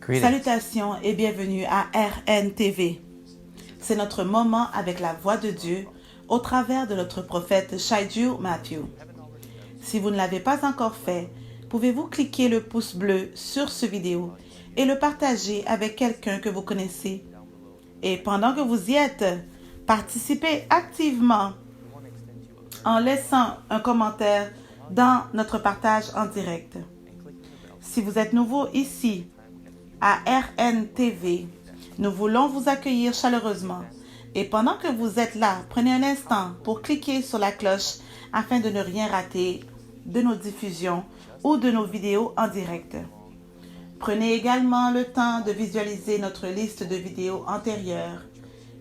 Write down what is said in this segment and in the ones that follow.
Salutations et bienvenue à RNTV. C'est notre moment avec la voix de Dieu au travers de notre prophète Shaidu Matthew. Si vous ne l'avez pas encore fait, pouvez-vous cliquer le pouce bleu sur ce vidéo et le partager avec quelqu'un que vous connaissez. Et pendant que vous y êtes, participez activement en laissant un commentaire dans notre partage en direct. Si vous êtes nouveau ici, à RNTV, nous voulons vous accueillir chaleureusement. Et pendant que vous êtes là, prenez un instant pour cliquer sur la cloche afin de ne rien rater de nos diffusions ou de nos vidéos en direct. Prenez également le temps de visualiser notre liste de vidéos antérieures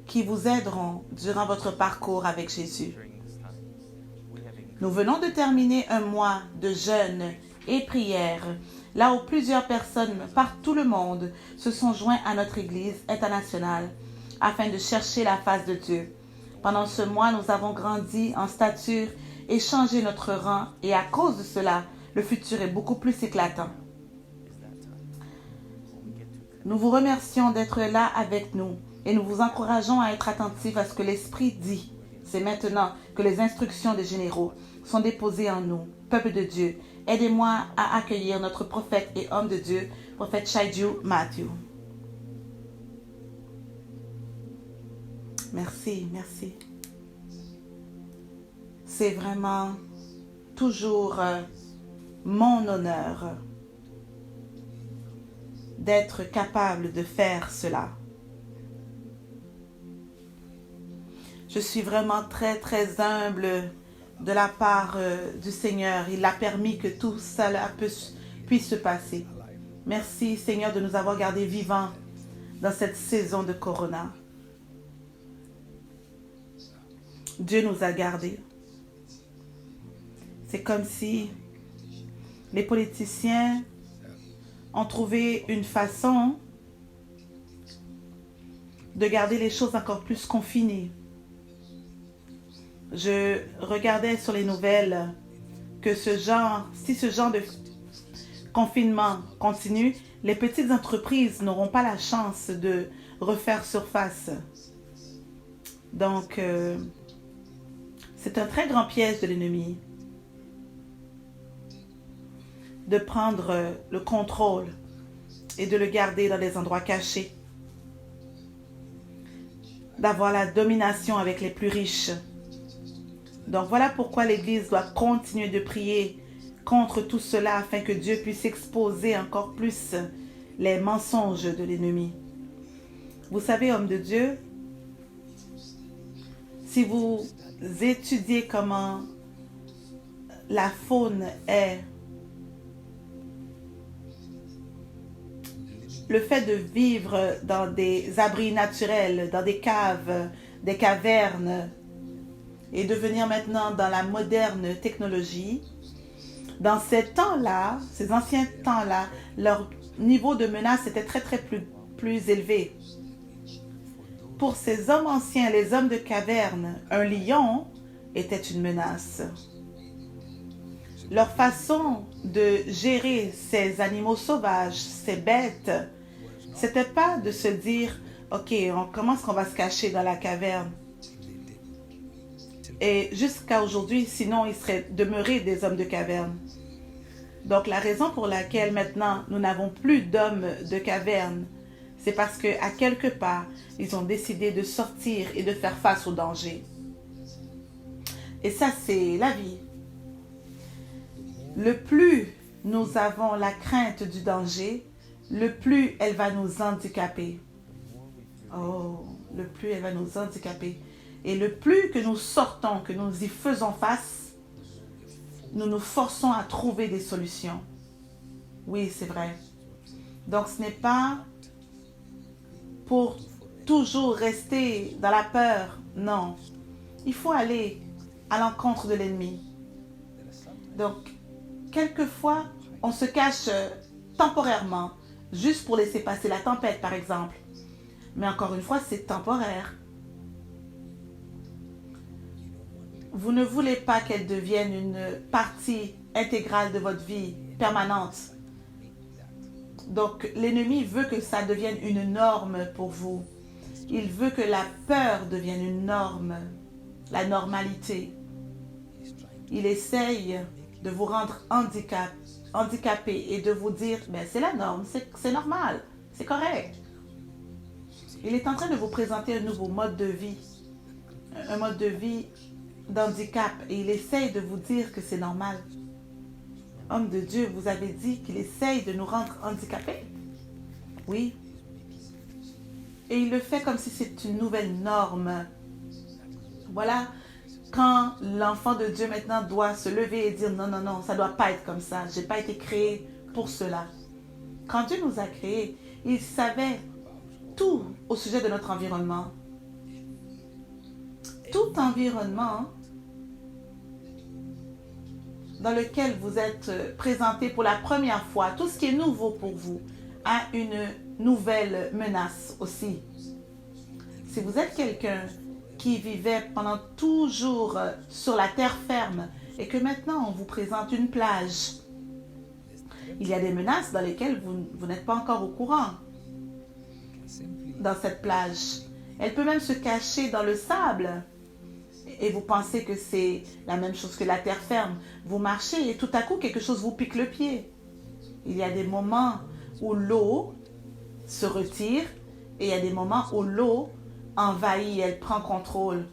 qui vous aideront durant votre parcours avec Jésus. Nous venons de terminer un mois de jeûne et prière, là où plusieurs personnes par tout le monde se sont joints à notre Église internationale afin de chercher la face de Dieu. Pendant ce mois, nous avons grandi en stature et changé notre rang, et à cause de cela, le futur est beaucoup plus éclatant. Nous vous remercions d'être là avec nous et nous vous encourageons à être attentifs à ce que l'Esprit dit. C'est maintenant que les instructions des généraux sont déposées en nous, peuple de Dieu. Aidez-moi à accueillir notre prophète et homme de Dieu, prophète Shaidu Matthew. Merci, merci. C'est vraiment toujours mon honneur d'être capable de faire cela. Je suis vraiment très, très humble de la part du Seigneur. Il a permis que tout cela puisse se passer. Merci, Seigneur, de nous avoir gardés vivants dans cette saison de Corona. Dieu nous a gardés. C'est comme si les politiciens ont trouvé une façon de garder les choses encore plus confinées. Je regardais sur les nouvelles que si ce genre de confinement continue, les petites entreprises n'auront pas la chance de refaire surface. Donc, c'est un très grand piège de l'ennemi de prendre le contrôle et de le garder dans des endroits cachés, d'avoir la domination avec les plus riches. Donc voilà pourquoi l'Église doit continuer de prier contre tout cela afin que Dieu puisse exposer encore plus les mensonges de l'ennemi. Vous savez, homme de Dieu, si vous étudiez comment la faune est, le fait de vivre dans des abris naturels, dans des caves, des cavernes, et de venir maintenant dans la moderne technologie, dans ces temps-là, ces anciens temps-là, leur niveau de menace était très plus élevé. Pour ces hommes anciens, les hommes de caverne, un lion était une menace. Leur façon de gérer ces animaux sauvages, ces bêtes, c'était pas de se dire, ok, comment est-ce qu'on va se cacher dans la caverne? Et jusqu'à aujourd'hui, sinon, ils seraient demeurés des hommes de caverne. Donc, la raison pour laquelle maintenant, nous n'avons plus d'hommes de caverne, c'est parce qu'à quelque part, ils ont décidé de sortir et de faire face au danger. Et ça, c'est la vie. Le plus nous avons la crainte du danger, le plus elle va nous handicaper. Oh, le plus elle va nous handicaper. Et le plus que nous sortons, que nous y faisons face, nous nous forçons à trouver des solutions. Oui, c'est vrai. Donc, ce n'est pas pour toujours rester dans la peur. Non. Il faut aller à l'encontre de l'ennemi. Donc, quelquefois, on se cache temporairement, juste pour laisser passer la tempête, par exemple. Mais encore une fois, c'est temporaire. Vous ne voulez pas qu'elle devienne une partie intégrale de votre vie, permanente. Donc, l'ennemi veut que ça devienne une norme pour vous. Il veut que la peur devienne une norme, la normalité. Il essaye de vous rendre handicapé et de vous dire, ben, c'est la norme, c'est normal, c'est correct. Il est en train de vous présenter un nouveau mode de vie, un mode de vie d'handicap, et il essaye de vous dire que c'est normal. Homme de Dieu, vous avez dit qu'il essaye de nous rendre handicapés. Oui. Et il le fait comme si c'était une nouvelle norme. Voilà, quand l'enfant de Dieu maintenant doit se lever et dire non, non, non, ça ne doit pas être comme ça. Je n'ai pas été créé pour cela. Quand Dieu nous a créés, il savait tout au sujet de notre environnement. Tout environnement dans lequel vous êtes présenté pour la première fois, tout ce qui est nouveau pour vous, a une nouvelle menace aussi. Si vous êtes quelqu'un qui vivait pendant toujours sur la terre ferme et que maintenant on vous présente une plage, il y a des menaces dans lesquelles vous n'êtes pas encore au courant. Dans cette plage, elle peut même se cacher dans le sable et vous pensez que c'est la même chose que la terre ferme. Vous marchez et tout à coup quelque chose vous pique le pied. Il y a des moments où l'eau se retire et il y a des moments où l'eau envahit, elle prend contrôle.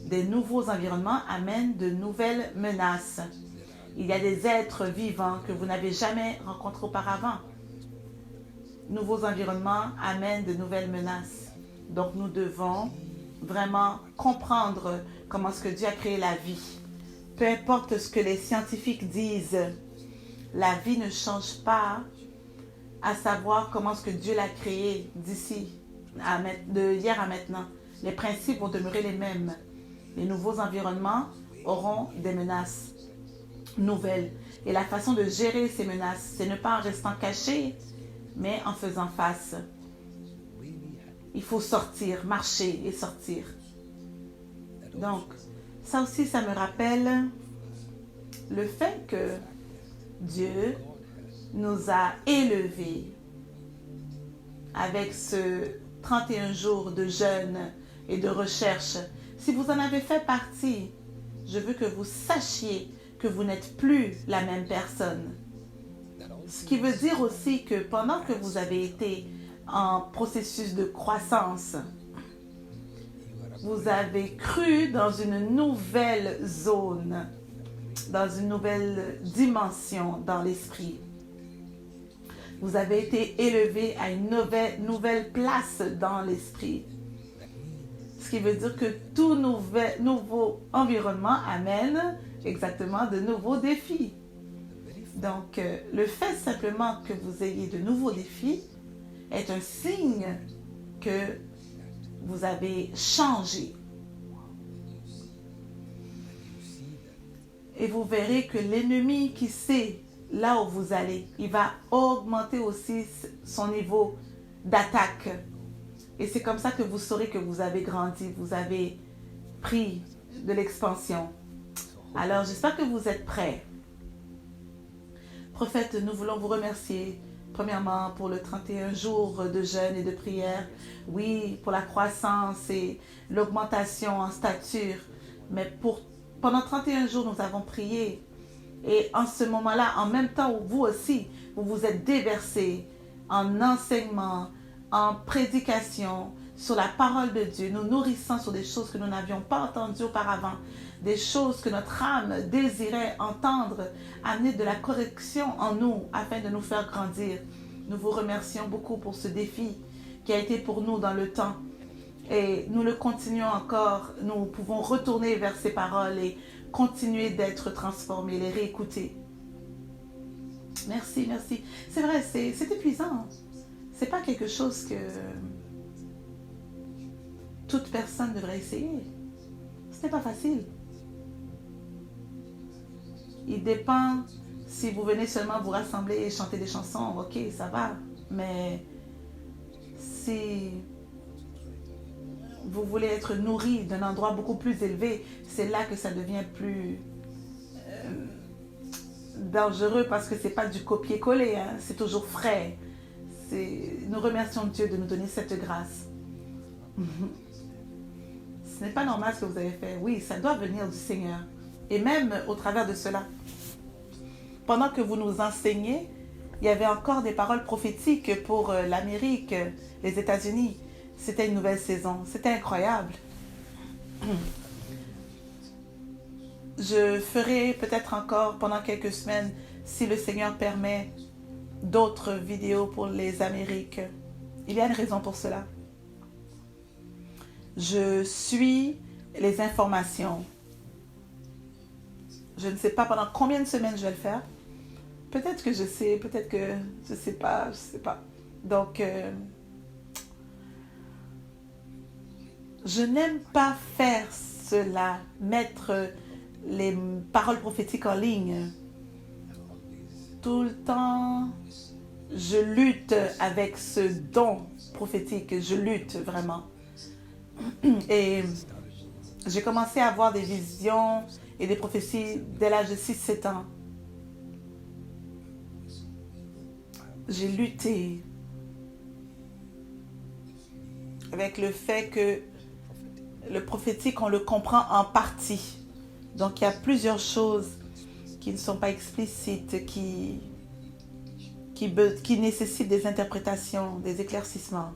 Des nouveaux environnements amènent de nouvelles menaces. Il y a des êtres vivants que vous n'avez jamais rencontrés auparavant. Nouveaux environnements amènent de nouvelles menaces. Donc nous devons vraiment comprendre comment est-ce que Dieu a créé la vie. Peu importe ce que les scientifiques disent, la vie ne change pas, à savoir comment est-ce que Dieu l'a créé d'ici, de hier à maintenant. Les principes vont demeurer les mêmes. Les nouveaux environnements auront des menaces nouvelles. Et la façon de gérer ces menaces, c'est ne pas en restant caché, mais en faisant face. Il faut sortir, marcher et sortir. Donc, ça aussi, ça me rappelle le fait que Dieu nous a élevés avec ce 31 jours de jeûne et de recherche. Si vous en avez fait partie, je veux que vous sachiez que vous n'êtes plus la même personne. Ce qui veut dire aussi que pendant que vous avez été en processus de croissance, vous avez cru dans une nouvelle zone, dans une nouvelle dimension dans l'esprit. Vous avez été élevé à une nouvelle place dans l'esprit. Ce qui veut dire que tout nouveau environnement amène exactement de nouveaux défis. Donc, le fait simplement que vous ayez de nouveaux défis est un signe que vous avez changé. Et vous verrez que l'ennemi qui sait là où vous allez, il va augmenter aussi son niveau d'attaque. Et c'est comme ça que vous saurez que vous avez grandi, vous avez pris de l'expansion. Alors, j'espère que vous êtes prêts. Prophète, nous voulons vous remercier, premièrement, pour le 31 jours de jeûne et de prière. Oui, pour la croissance et l'augmentation en stature. Mais pendant 31 jours, nous avons prié. Et en ce moment-là, en même temps où vous aussi, vous vous êtes déversés en enseignement, en prédication sur la parole de Dieu, nous nourrissant sur des choses que nous n'avions pas entendues auparavant, des choses que notre âme désirait entendre, amener de la correction en nous afin de nous faire grandir. Nous vous remercions beaucoup pour ce défi qui a été pour nous dans le temps. Et nous le continuons encore. Nous pouvons retourner vers ces paroles et continuer d'être transformés, les réécouter. Merci, merci. C'est vrai, c'est épuisant. C'est pas quelque chose que toute personne devrait essayer. Ce n'est pas facile. Il dépend si vous venez seulement vous rassembler et chanter des chansons, ok, ça va. Mais si vous voulez être nourri d'un endroit beaucoup plus élevé, c'est là que ça devient plus dangereux parce que c'est pas du copier-coller, hein, c'est toujours frais. Nous remercions Dieu de nous donner cette grâce. Ce n'est pas normal ce que vous avez fait. Oui, ça doit venir du Seigneur. Et même au travers de cela, pendant que vous nous enseignez, il y avait encore des paroles prophétiques pour l'Amérique, les États-Unis. C'était une nouvelle saison. C'était incroyable. Je ferai peut-être encore pendant quelques semaines, si le Seigneur permet, d'autres vidéos pour les Amériques. Il y a une raison pour cela. Je suis les informations. Je ne sais pas pendant combien de semaines je vais le faire. Peut-être que je sais, peut-être que je ne sais pas, Donc, je n'aime pas faire cela, mettre les paroles prophétiques en ligne. Tout le temps, je lutte avec ce don prophétique. Je lutte vraiment. Et j'ai commencé à avoir des visions et des prophéties dès l'âge de 6-7 ans. J'ai lutté avec le fait que le prophétique, on le comprend en partie. Donc, il y a plusieurs choses qui ne sont pas explicites, qui nécessitent des interprétations, des éclaircissements.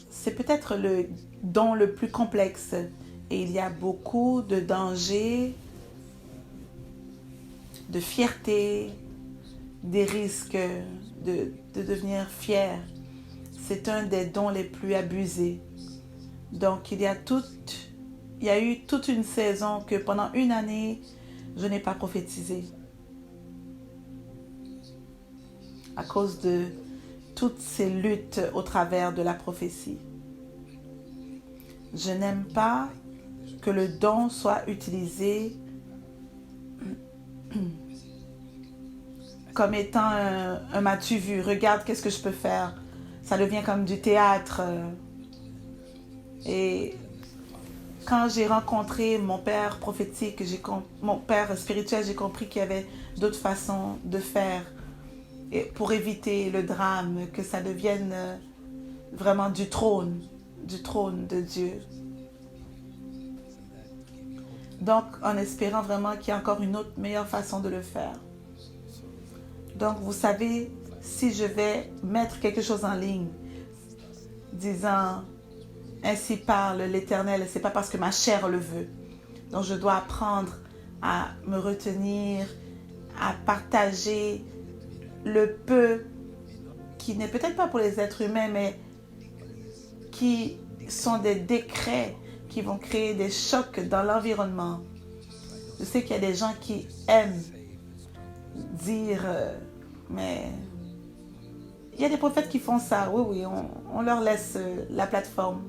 C'est peut-être le don le plus complexe et il y a beaucoup de dangers, de fierté, des risques de devenir fier. C'est un des dons les plus abusés. Donc, il y a eu toute une saison que pendant une année, je n'ai pas prophétisé. À cause de toutes ces luttes au travers de la prophétie. Je n'aime pas que le don soit utilisé comme étant un m'as-tu vu, regarde qu'est-ce que je peux faire. Ça devient comme du théâtre. Et quand j'ai rencontré mon père prophétique, mon père spirituel, j'ai compris qu'il y avait d'autres façons de faire et pour éviter le drame, que ça devienne vraiment du trône de Dieu. Donc, en espérant vraiment qu'il y a encore une autre meilleure façon de le faire. Donc, vous savez, si je vais mettre quelque chose en ligne, disant « Ainsi parle l'Éternel », c'est pas parce que ma chair le veut. Donc, je dois apprendre à me retenir, à partager le peu qui n'est peut-être pas pour les êtres humains, mais qui sont des décrets qui vont créer des chocs dans l'environnement. Je sais qu'il y a des gens qui aiment dire, mais il y a des prophètes qui font ça. Oui, on leur laisse la plateforme.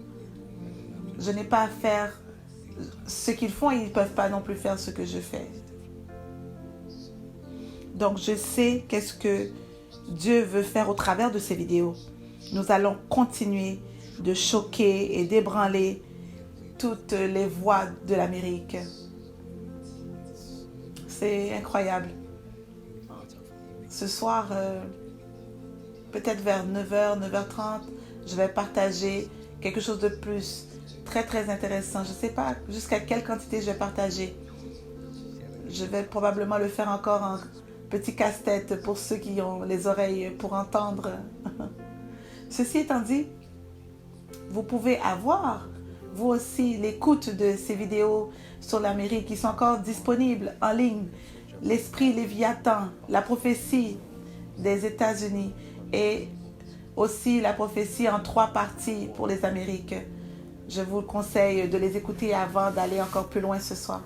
Je n'ai pas à faire ce qu'ils font et ils ne peuvent pas non plus faire ce que je fais. Donc, je sais qu'est-ce que Dieu veut faire au travers de ces vidéos. Nous allons continuer de choquer et d'ébranler toutes les voix de l'Amérique. C'est incroyable. Ce soir, peut-être vers 9h, 9h30, je vais partager quelque chose de plus très, très intéressant. Je ne sais pas jusqu'à quelle quantité je vais partager. Je vais probablement le faire encore en petit casse-tête pour ceux qui ont les oreilles pour entendre. Ceci étant dit, vous pouvez avoir, vous aussi, l'écoute de ces vidéos sur l'Amérique qui sont encore disponibles en ligne. L'esprit Léviathan, la prophétie des États-Unis et aussi la prophétie en 3 parties pour les Amériques. Je vous conseille de les écouter avant d'aller encore plus loin ce soir.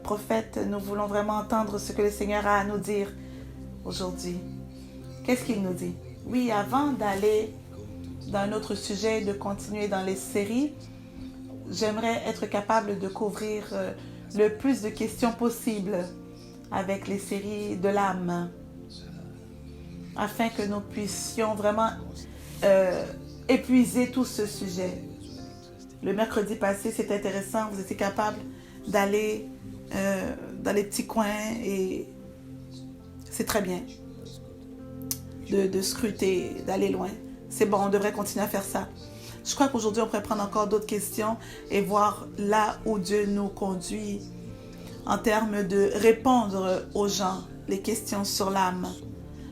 Prophète, nous voulons vraiment entendre ce que le Seigneur a à nous dire aujourd'hui. Qu'est-ce qu'il nous dit? Oui, avant d'aller dans un autre sujet, de continuer dans les séries, j'aimerais être capable de couvrir le plus de questions possible avec les séries de l'âme, afin que nous puissions vraiment épuiser tout ce sujet. Le mercredi passé, c'était intéressant, vous étiez capable d'aller dans les petits coins et c'est très bien. de scruter, d'aller loin. C'est bon, on devrait continuer à faire ça. Je crois qu'aujourd'hui, on pourrait prendre encore d'autres questions et voir là où Dieu nous conduit en termes de répondre aux gens les questions sur l'âme.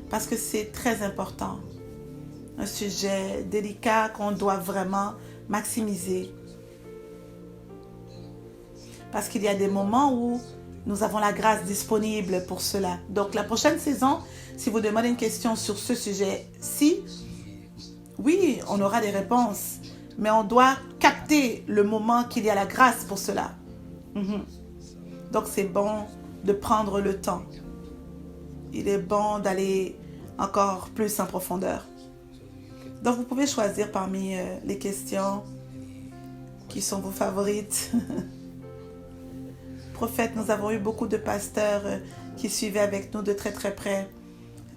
Parce que c'est très important. Un sujet délicat qu'on doit vraiment maximiser. Parce qu'il y a des moments où nous avons la grâce disponible pour cela. Donc, la prochaine saison, si vous demandez une question sur ce sujet-ci, oui, on aura des réponses. Mais on doit capter le moment qu'il y a la grâce pour cela. Donc, c'est bon de prendre le temps. Il est bon d'aller encore plus en profondeur. Donc, vous pouvez choisir parmi les questions qui sont vos favorites. Prophète, nous avons eu beaucoup de pasteurs qui suivaient avec nous de très très près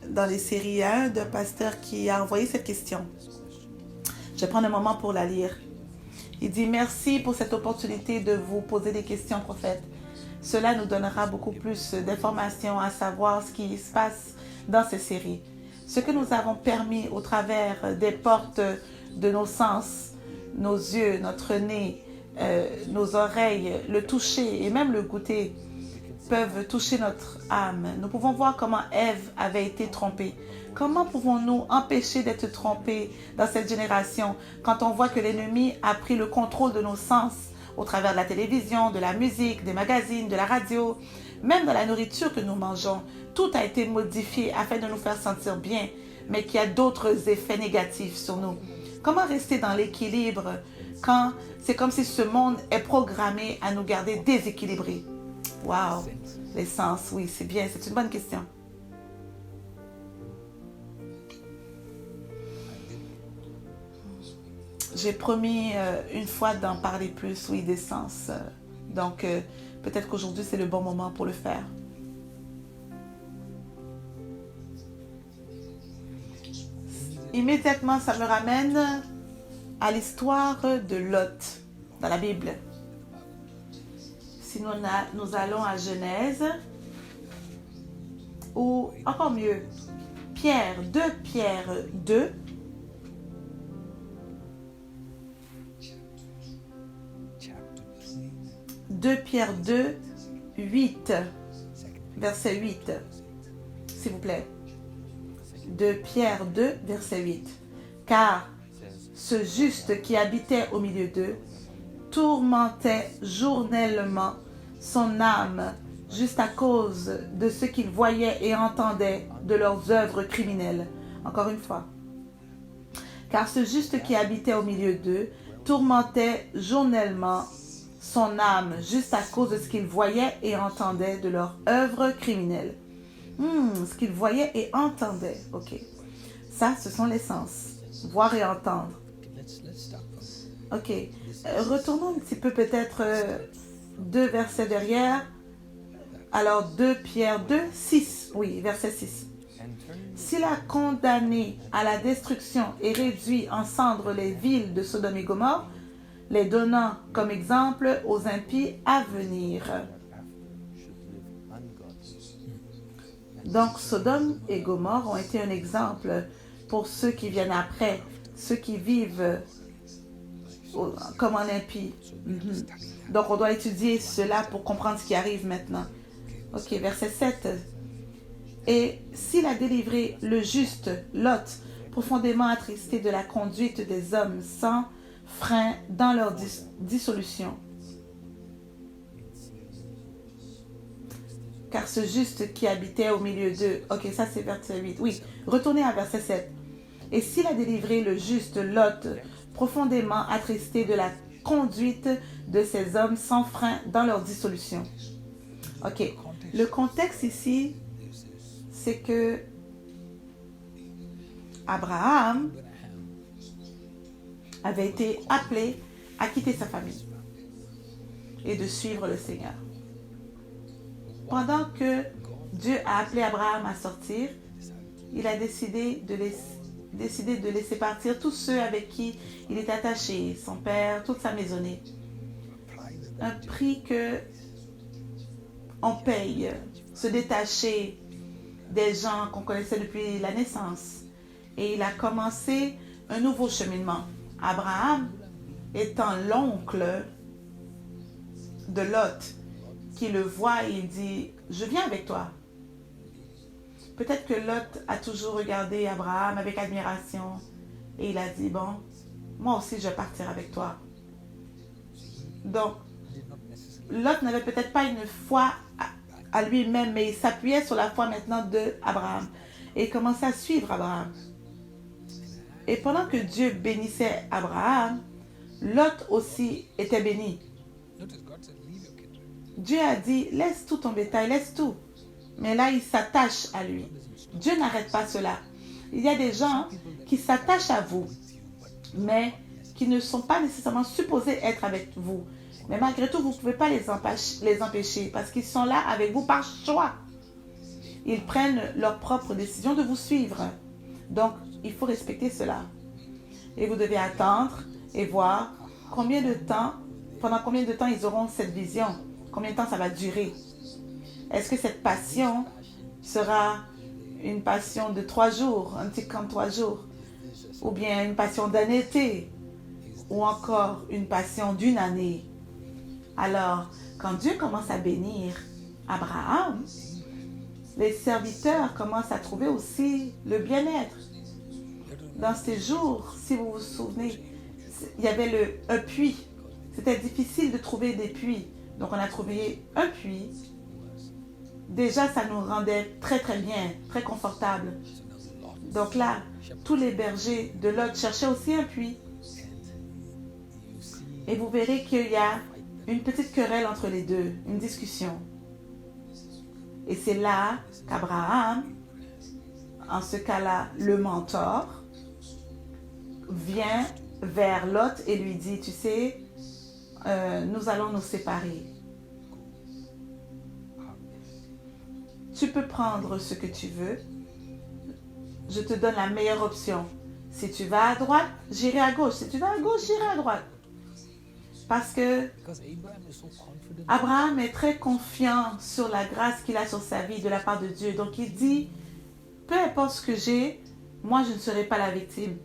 dans les séries 1 de pasteur qui a envoyé cette question. Je vais prendre un moment pour la lire. Il dit « Merci pour cette opportunité de vous poser des questions, prophète. Cela nous donnera beaucoup plus d'informations à savoir ce qui se passe dans ces séries. Ce que nous avons permis au travers des portes de nos sens, nos yeux, notre nez, nos oreilles, le toucher et même le goûter peuvent toucher notre âme. Nous pouvons voir comment Ève avait été trompée. Comment pouvons-nous empêcher d'être trompés dans cette génération quand on voit que l'ennemi a pris le contrôle de nos sens au travers de la télévision, de la musique, des magazines, de la radio, même dans la nourriture que nous mangeons? Tout a été modifié afin de nous faire sentir bien, mais qu'il y a d'autres effets négatifs sur nous. Comment rester dans l'équilibre quand c'est comme si ce monde est programmé à nous garder déséquilibrés? Wow, les sens, oui, c'est bien, c'est une bonne question. J'ai promis une fois d'en parler plus, oui, des sens. Donc, peut-être qu'aujourd'hui, c'est le bon moment pour le faire. Immédiatement, ça me ramène à l'histoire de Lot dans la Bible. Si nous allons à Genèse, ou encore mieux, Pierre 2, Pierre 2, 8, verset 8, s'il vous plaît. 2 Pierre 2, verset 8. Car ce juste qui habitait au milieu d'eux tourmentait journellement son âme juste à cause de ce qu'il voyait et entendait de leurs œuvres criminelles. Encore une fois. Car ce juste qui habitait au milieu d'eux tourmentait journellement son âme juste à cause de ce qu'il voyait et entendait de leurs œuvres criminelles. Ce qu'il voyait et entendait. Ok. Ça, ce sont les sens. Voir et entendre. Ok. Retournons un petit peu peut-être 2 versets derrière. Alors 2 Pierre 2, 6. Oui, verset 6. S'il a condamné à la destruction et réduit en cendres les villes de Sodome et Gomorrhe, les donnant comme exemple aux impies à venir. Donc, Sodome et Gomorrhe ont été un exemple pour ceux qui viennent après, ceux qui vivent comme en impie. Donc, on doit étudier cela pour comprendre ce qui arrive maintenant. Ok, verset 7. Et s'il a délivré le juste Lot, profondément attristé de la conduite des hommes sans frein dans leur dissolution. Car ce juste qui habitait au milieu d'eux. Ok, ça c'est verset 8. Oui, retournez à verset 7. Et s'il a délivré le juste Lot, profondément attristé de la conduite de ces hommes sans frein dans leur dissolution. Ok, le contexte ici, c'est que Abraham avait été appelé à quitter sa famille et de suivre le Seigneur. Pendant que Dieu a appelé Abraham à sortir, il a décidé de laisser partir tous ceux avec qui il est attaché, son père, toute sa maisonnée. Un prix que on paye, se détacher des gens qu'on connaissait depuis la naissance, et il a commencé un nouveau cheminement. Abraham étant l'oncle de Lot, qui le voit et il dit, je viens avec toi. Peut-être que Lot a toujours regardé Abraham avec admiration et il a dit, bon, moi aussi je vais partir avec toi. Donc, Lot n'avait peut-être pas une foi à lui-même, mais il s'appuyait sur la foi maintenant d'Abraham. Et il commençait à suivre Abraham. Et pendant que Dieu bénissait Abraham, Lot aussi était béni. Dieu a dit, laisse tout ton bétail, laisse tout. Mais là, il s'attache à lui. Dieu n'arrête pas cela. Il y a des gens qui s'attachent à vous, mais qui ne sont pas nécessairement supposés être avec vous. Mais malgré tout, vous ne pouvez pas les empêcher parce qu'ils sont là avec vous par choix. Ils prennent leur propre décision de vous suivre. Donc, il faut respecter cela. Et vous devez attendre et voir pendant combien de temps ils auront cette vision. Combien de temps ça va durer. Est-ce que cette passion sera une passion de 3 jours, un petit camp de 3 jours, ou bien une passion d'un été, ou encore une passion d'une année? Alors, quand Dieu commence à bénir Abraham, les serviteurs commencent à trouver aussi le bien-être. Dans ces jours, si vous vous souvenez, il y avait un puits. C'était difficile de trouver des puits. Donc, on a trouvé un puits. Déjà, ça nous rendait très, très bien, très confortable. Donc là, tous les bergers de Lot cherchaient aussi un puits. Et vous verrez qu'il y a une petite querelle entre les deux, une discussion. Et c'est là qu'Abraham, en ce cas-là, le mentor, vient vers Lot et lui dit, tu sais, nous allons nous séparer. Tu peux prendre ce que tu veux. Je te donne la meilleure option. Si tu vas à droite, j'irai à gauche. Si tu vas à gauche, j'irai à droite. Parce que Abraham est très confiant sur la grâce qu'il a sur sa vie de la part de Dieu. Donc il dit, peu importe ce que j'ai, moi je ne serai pas la victime.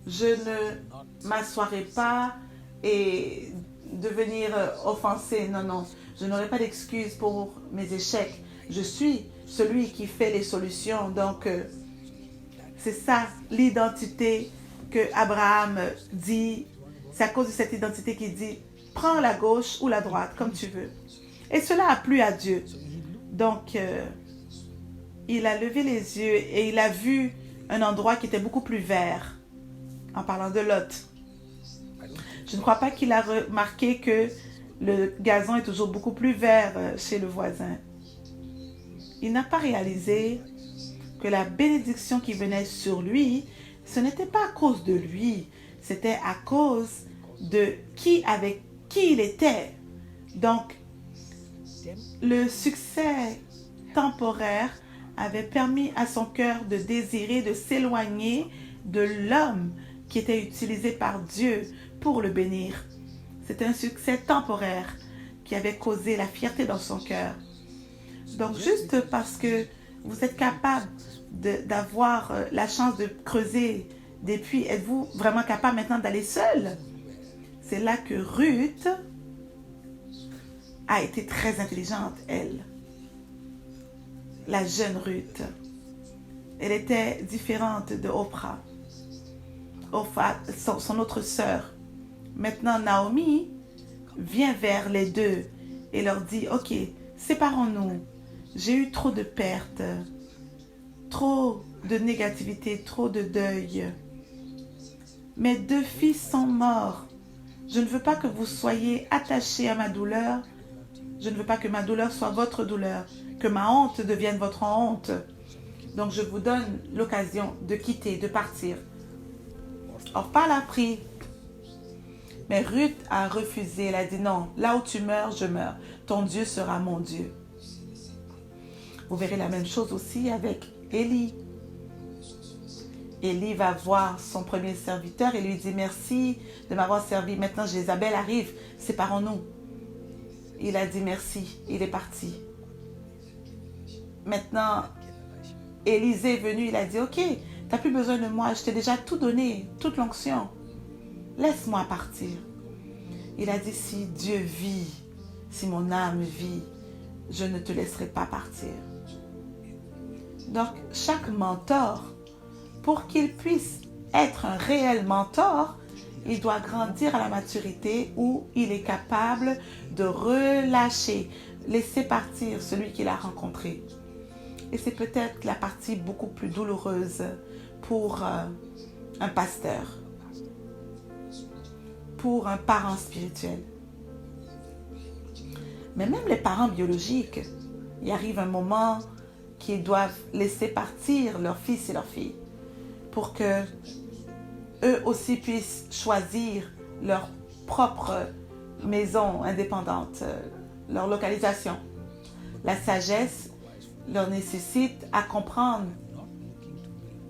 Je ne m'assoirai pas et devenir offensé. Non, non. Je n'aurai pas d'excuses pour mes échecs. Je suis celui qui fait les solutions. Donc, c'est ça l'identité que Abraham dit. C'est à cause de cette identité qu'il dit, prends la gauche ou la droite, comme tu veux. Et cela a plu à Dieu. Donc, il a levé les yeux et il a vu un endroit qui était beaucoup plus vert, en parlant de Lot. Je ne crois pas qu'il a remarqué que le gazon est toujours beaucoup plus vert chez le voisin. Il n'a pas réalisé que la bénédiction qui venait sur lui, ce n'était pas à cause de lui, c'était à cause de avec qui il était. Donc, le succès temporaire avait permis à son cœur de désirer de s'éloigner de l'homme qui était utilisé par Dieu pour le bénir. C'était un succès temporaire qui avait causé la fierté dans son cœur. Donc, juste parce que vous êtes capable d'avoir la chance de creuser des puits, êtes-vous vraiment capable maintenant d'aller seul? C'est là que Ruth a été très intelligente, elle. La jeune Ruth. Elle était différente de Oprah, son autre sœur. Maintenant, Naomi vient vers les deux et leur dit, ok, séparons-nous. J'ai eu trop de pertes, trop de négativité, trop de deuil. Mes 2 fils sont morts. Je ne veux pas que vous soyez attachés à ma douleur. Je ne veux pas que ma douleur soit votre douleur, que ma honte devienne votre honte. Donc, je vous donne l'occasion de quitter, de partir. Orpah l'a pris. Mais Ruth a refusé. Elle a dit non, là où tu meurs, je meurs. Ton Dieu sera mon Dieu. Vous verrez la même chose aussi avec Élie. Élie va voir son premier serviteur et lui dit merci de m'avoir servi. Maintenant, Jézabel arrive, séparons-nous. Il a dit merci, il est parti. Maintenant, Élisée est venu, il a dit, ok, tu n'as plus besoin de moi, je t'ai déjà tout donné, toute l'onction. Laisse-moi partir. Il a dit, si Dieu vit, si mon âme vit, je ne te laisserai pas partir. Donc, chaque mentor, pour qu'il puisse être un réel mentor, il doit grandir à la maturité où il est capable de relâcher, laisser partir celui qu'il a rencontré. Et c'est peut-être la partie beaucoup plus douloureuse pour un pasteur, pour un parent spirituel. Mais même les parents biologiques, il arrive un moment qu'ils doivent laisser partir leurs fils et leurs filles pour que eux aussi puissent choisir leur propre maison indépendante, leur localisation. La sagesse leur nécessite à comprendre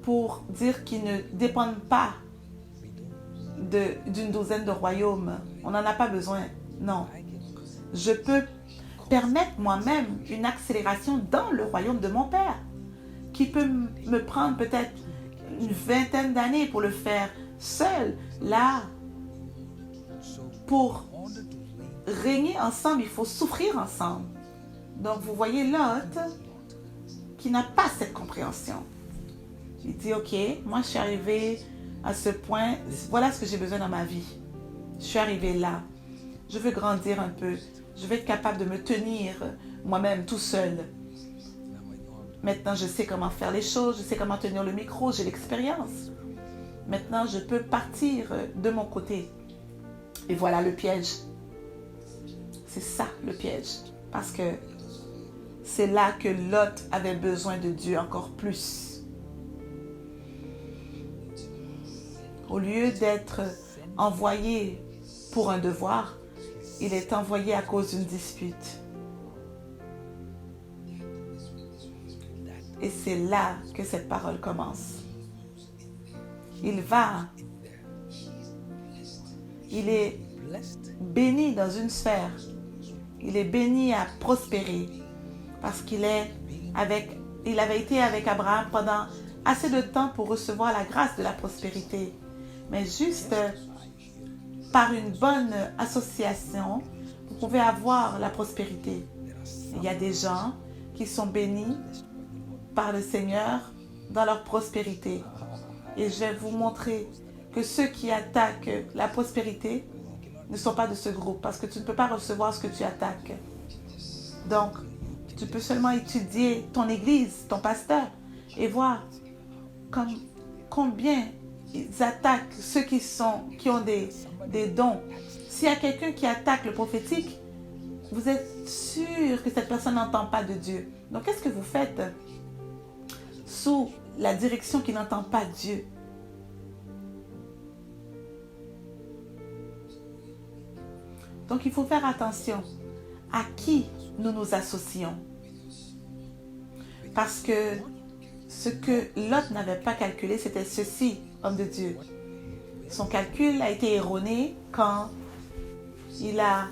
pour dire qu'ils ne dépendent pas d'une douzaine de royaumes. On n'en a pas besoin. Non. Je peux permettre moi-même une accélération dans le royaume de mon Père qui peut me prendre peut-être une vingtaine d'années pour le faire seul. Là, pour régner ensemble, il faut souffrir ensemble. Donc, vous voyez Lot qui n'a pas cette compréhension. Il dit, ok, moi je suis arrivé à ce point, voilà ce que j'ai besoin dans ma vie. Je suis arrivé là. Je veux grandir un peu. Je veux être capable de me tenir moi-même tout seul. Maintenant, je sais comment faire les choses, je sais comment tenir le micro, j'ai l'expérience. Maintenant, je peux partir de mon côté. Et voilà le piège. C'est ça le piège. Parce que c'est là que Lot avait besoin de Dieu encore plus. Au lieu d'être envoyé pour un devoir, il est envoyé à cause d'une dispute. Et c'est là que cette parole commence. Il est béni dans une sphère. Il est béni à prospérer parce qu'il avait été avec Abraham pendant assez de temps pour recevoir la grâce de la prospérité. Mais juste par une bonne association, vous pouvez avoir la prospérité. Il y a des gens qui sont bénis par le Seigneur dans leur prospérité. Et je vais vous montrer que ceux qui attaquent la prospérité ne sont pas de ce groupe parce que tu ne peux pas recevoir ce que tu attaques. Donc, tu peux seulement étudier ton église, ton pasteur et voir combien ils attaquent ceux qui ont des dons. S'il y a quelqu'un qui attaque le prophétique, vous êtes sûr que cette personne n'entend pas de Dieu. Donc, qu'est-ce que vous faites sous la direction qui n'entend pas Dieu? Donc, il faut faire attention à qui nous nous associons. Parce que ce que Lot n'avait pas calculé, c'était ceci, homme de Dieu. Son calcul a été erroné quand il a,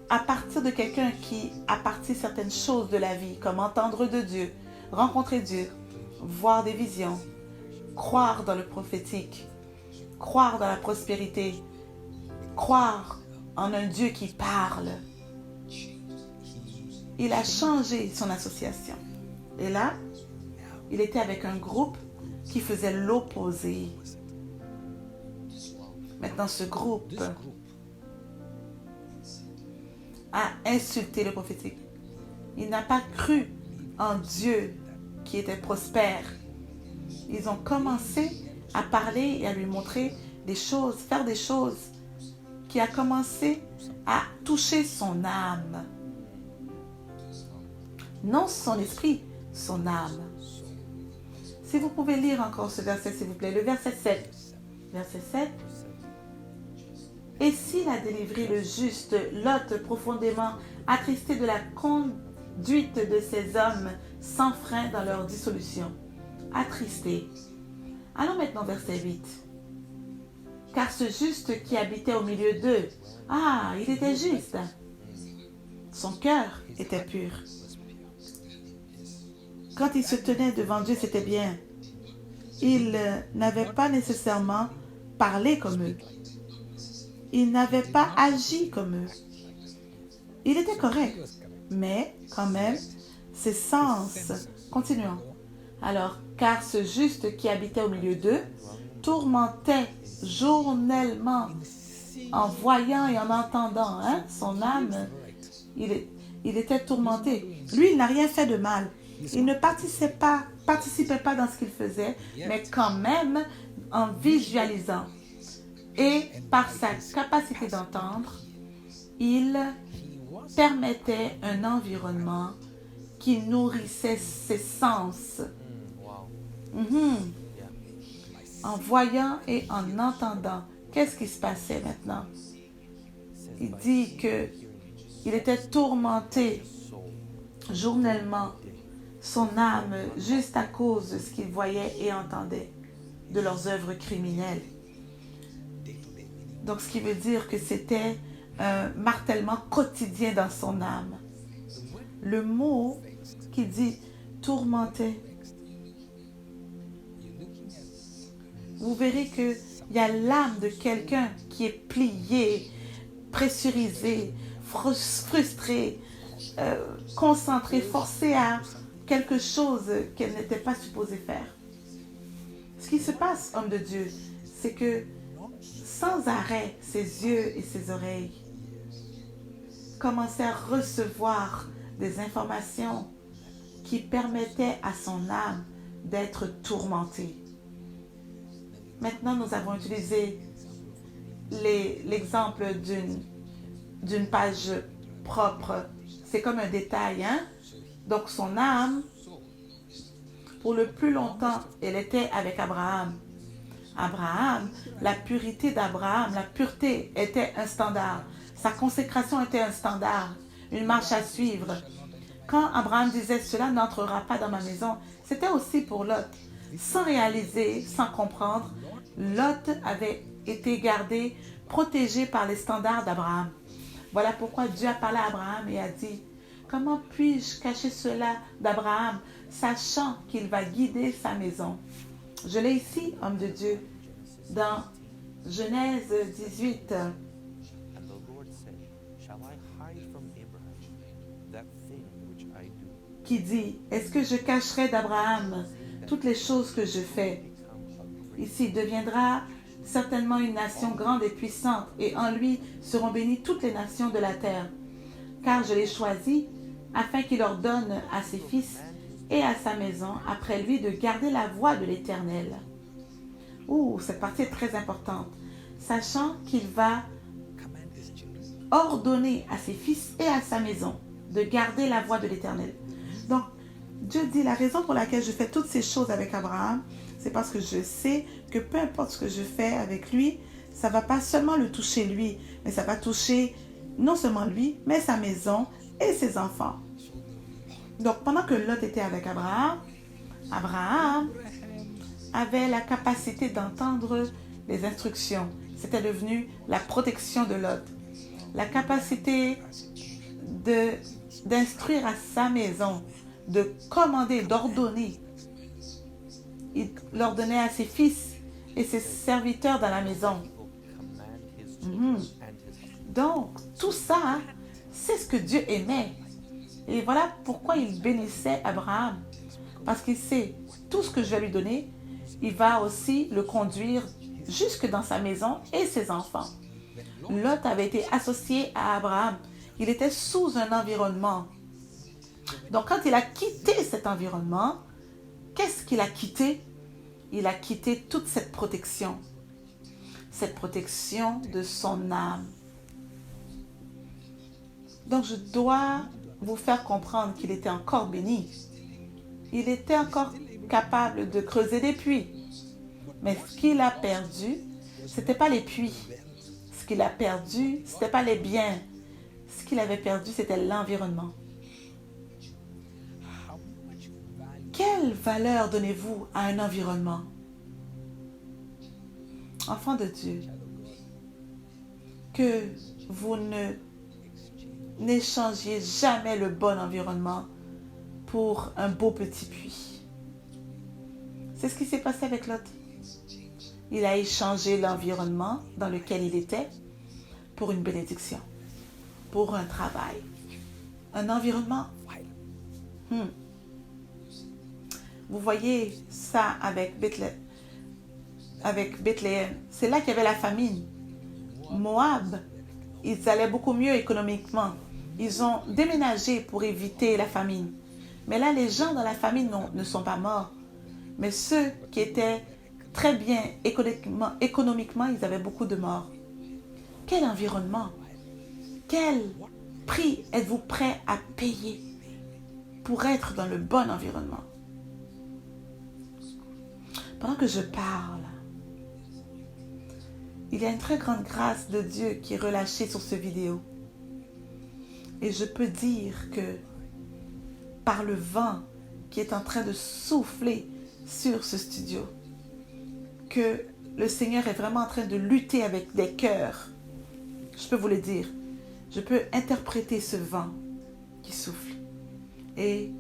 à partir de quelqu'un qui a parti certaines choses de la vie, comme entendre de Dieu, rencontrer Dieu, voir des visions, croire dans le prophétique, croire dans la prospérité, croire en un Dieu qui parle. Il a changé son association. Et là, il était avec un groupe qui faisait l'opposé. Maintenant, ce groupe a insulté le prophétique. Il n'a pas cru en Dieu qui était prospère. Ils ont commencé à parler et à lui montrer des choses, faire des choses qui a commencé à toucher son âme. Non son esprit, son âme. Si vous pouvez lire encore ce verset, s'il vous plaît, le verset 7. Verset 7. Et s'il a délivré le juste, Lot, profondément attristé de la conduite de ces hommes sans frein dans leur dissolution. Attristé. Allons maintenant verset 8. Car ce juste qui habitait au milieu d'eux, il était juste. Son cœur était pur. quand il se tenait devant Dieu, c'était bien. Il n'avait pas nécessairement parlé comme eux. Il n'avait pas agi comme eux. Il était correct, mais quand même, ses sens. Continuons. Alors, car ce juste qui habitait au milieu d'eux tourmentait journellement en voyant et en entendant son âme. Il était tourmenté. Lui, il n'a rien fait de mal. Il ne participait pas dans ce qu'il faisait, mais quand même en visualisant et par sa capacité d'entendre, il permettait un environnement qui nourrissait ses sens. En voyant et en entendant. Qu'est-ce qui se passait maintenant? Il dit qu'il était tourmenté journellement, son âme, juste à cause de ce qu'il voyait et entendait de leurs œuvres criminelles. Donc, ce qui veut dire que c'était un martèlement quotidien dans son âme. Le mot qui dit tourmenté, vous verrez qu'il y a l'âme de quelqu'un qui est pliée, pressurisée, frustrée, concentrée, forcée à quelque chose qu'elle n'était pas supposée faire. Ce qui se passe, homme de Dieu, c'est que sans arrêt, ses yeux et ses oreilles commençaient à recevoir des informations qui permettaient à son âme d'être tourmentée. Maintenant, nous avons utilisé l'exemple d'une page propre. C'est comme un détail, Donc, son âme, pour le plus longtemps, elle était avec Abraham. Abraham, la pureté d'Abraham, la pureté était un standard. Sa consécration était un standard, une marche à suivre. Quand Abraham disait « Cela n'entrera pas dans ma maison », c'était aussi pour Lot. Sans réaliser, sans comprendre, Lot avait été gardé, protégé par les standards d'Abraham. Voilà pourquoi Dieu a parlé à Abraham et a dit « Comment puis-je cacher cela d'Abraham, sachant qu'il va guider sa maison ?» Je l'ai ici, homme de Dieu, dans Genèse 18. Qui dit, est-ce que je cacherai d'Abraham toutes les choses que je fais? Ici, il deviendra certainement une nation grande et puissante, et en lui seront bénies toutes les nations de la terre. Car je l'ai choisi, afin qu'il ordonne à ses fils et à sa maison, après lui, de garder la voie de l'Éternel. Cette partie est très importante. Sachant qu'il va ordonner à ses fils et à sa maison de garder la voie de l'Éternel. Donc, Dieu dit, la raison pour laquelle je fais toutes ces choses avec Abraham, c'est parce que je sais que peu importe ce que je fais avec lui, ça ne va pas seulement le toucher lui, mais ça va toucher non seulement lui, mais sa maison et ses enfants. Donc, pendant que Lot était avec Abraham, Abraham avait la capacité d'entendre les instructions. C'était devenu la protection de Lot. La capacité d'instruire à sa maison, de commander, d'ordonner. Il l'ordonnait à ses fils et ses serviteurs dans la maison. Donc, tout ça, c'est ce que Dieu aimait. Et voilà pourquoi il bénissait Abraham. Parce qu'il sait, tout ce que je vais lui donner, il va aussi le conduire jusque dans sa maison et ses enfants. Lot avait été associé à Abraham. Il était sous un environnement. Donc, quand il a quitté cet environnement, qu'est-ce qu'il a quitté? Il a quitté toute cette protection de son âme. Donc, je dois vous faire comprendre qu'il était encore béni. Il était encore capable de creuser des puits. Mais ce qu'il a perdu, ce n'était pas les puits. Ce qu'il a perdu, ce n'était pas les biens. Ce qu'il avait perdu, c'était l'environnement. Quelle valeur donnez-vous à un environnement? Enfants de Dieu, que vous n'échangiez jamais le bon environnement pour un beau petit puits. C'est ce qui s'est passé avec Lot. Il a échangé l'environnement dans lequel il était pour une bénédiction, pour un travail, un environnement. Vous voyez ça avec Bethléem. C'est là qu'il y avait la famine. Moab, ils allaient beaucoup mieux économiquement. Ils ont déménagé pour éviter la famine. Mais là, les gens dans la famine ne sont pas morts. Mais ceux qui étaient très bien économiquement, ils avaient beaucoup de morts. Quel environnement? Quel prix êtes-vous prêt à payer pour être dans le bon environnement? Pendant que je parle, il y a une très grande grâce de Dieu qui est relâchée sur cette vidéo. Et je peux dire que par le vent qui est en train de souffler sur ce studio, que le Seigneur est vraiment en train de lutter avec des cœurs. Je peux vous le dire. Je peux interpréter ce vent qui souffle. Et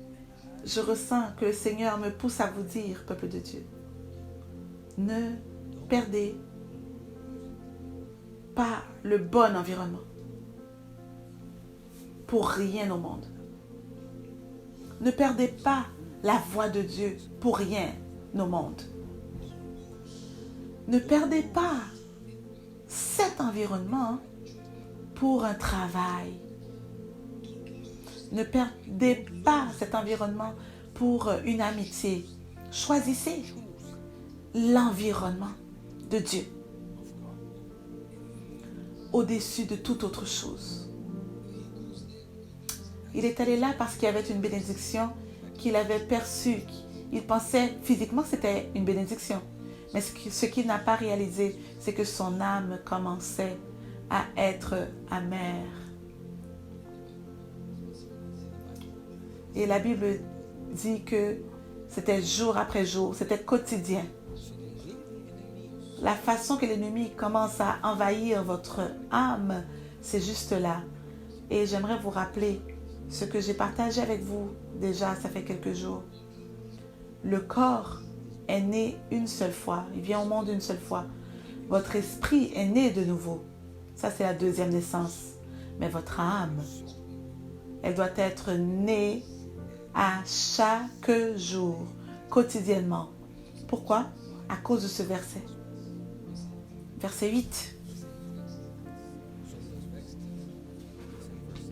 je ressens que le Seigneur me pousse à vous dire, peuple de Dieu, ne perdez pas le bon environnement pour rien au monde. Ne perdez pas la voix de Dieu pour rien au monde. Ne perdez pas cet environnement pour un travail. Ne perdez pas cet environnement pour une amitié. Choisissez l'environnement de Dieu au-dessus de toute autre chose. Il est allé là parce qu'il y avait une bénédiction qu'il avait perçue. Il pensait physiquement que c'était une bénédiction. Mais ce qu'il n'a pas réalisé, c'est que son âme commençait à être amère. Et la Bible dit que c'était jour après jour, c'était quotidien. La façon que l'ennemi commence à envahir votre âme, c'est juste là. Et j'aimerais vous rappeler ce que j'ai partagé avec vous déjà, ça fait quelques jours. Le corps est né une seule fois. Il vient au monde une seule fois. Votre esprit est né de nouveau. Ça, c'est la deuxième naissance. Mais votre âme, elle doit être née à chaque jour, quotidiennement. Pourquoi? À cause de ce verset. Verset 8.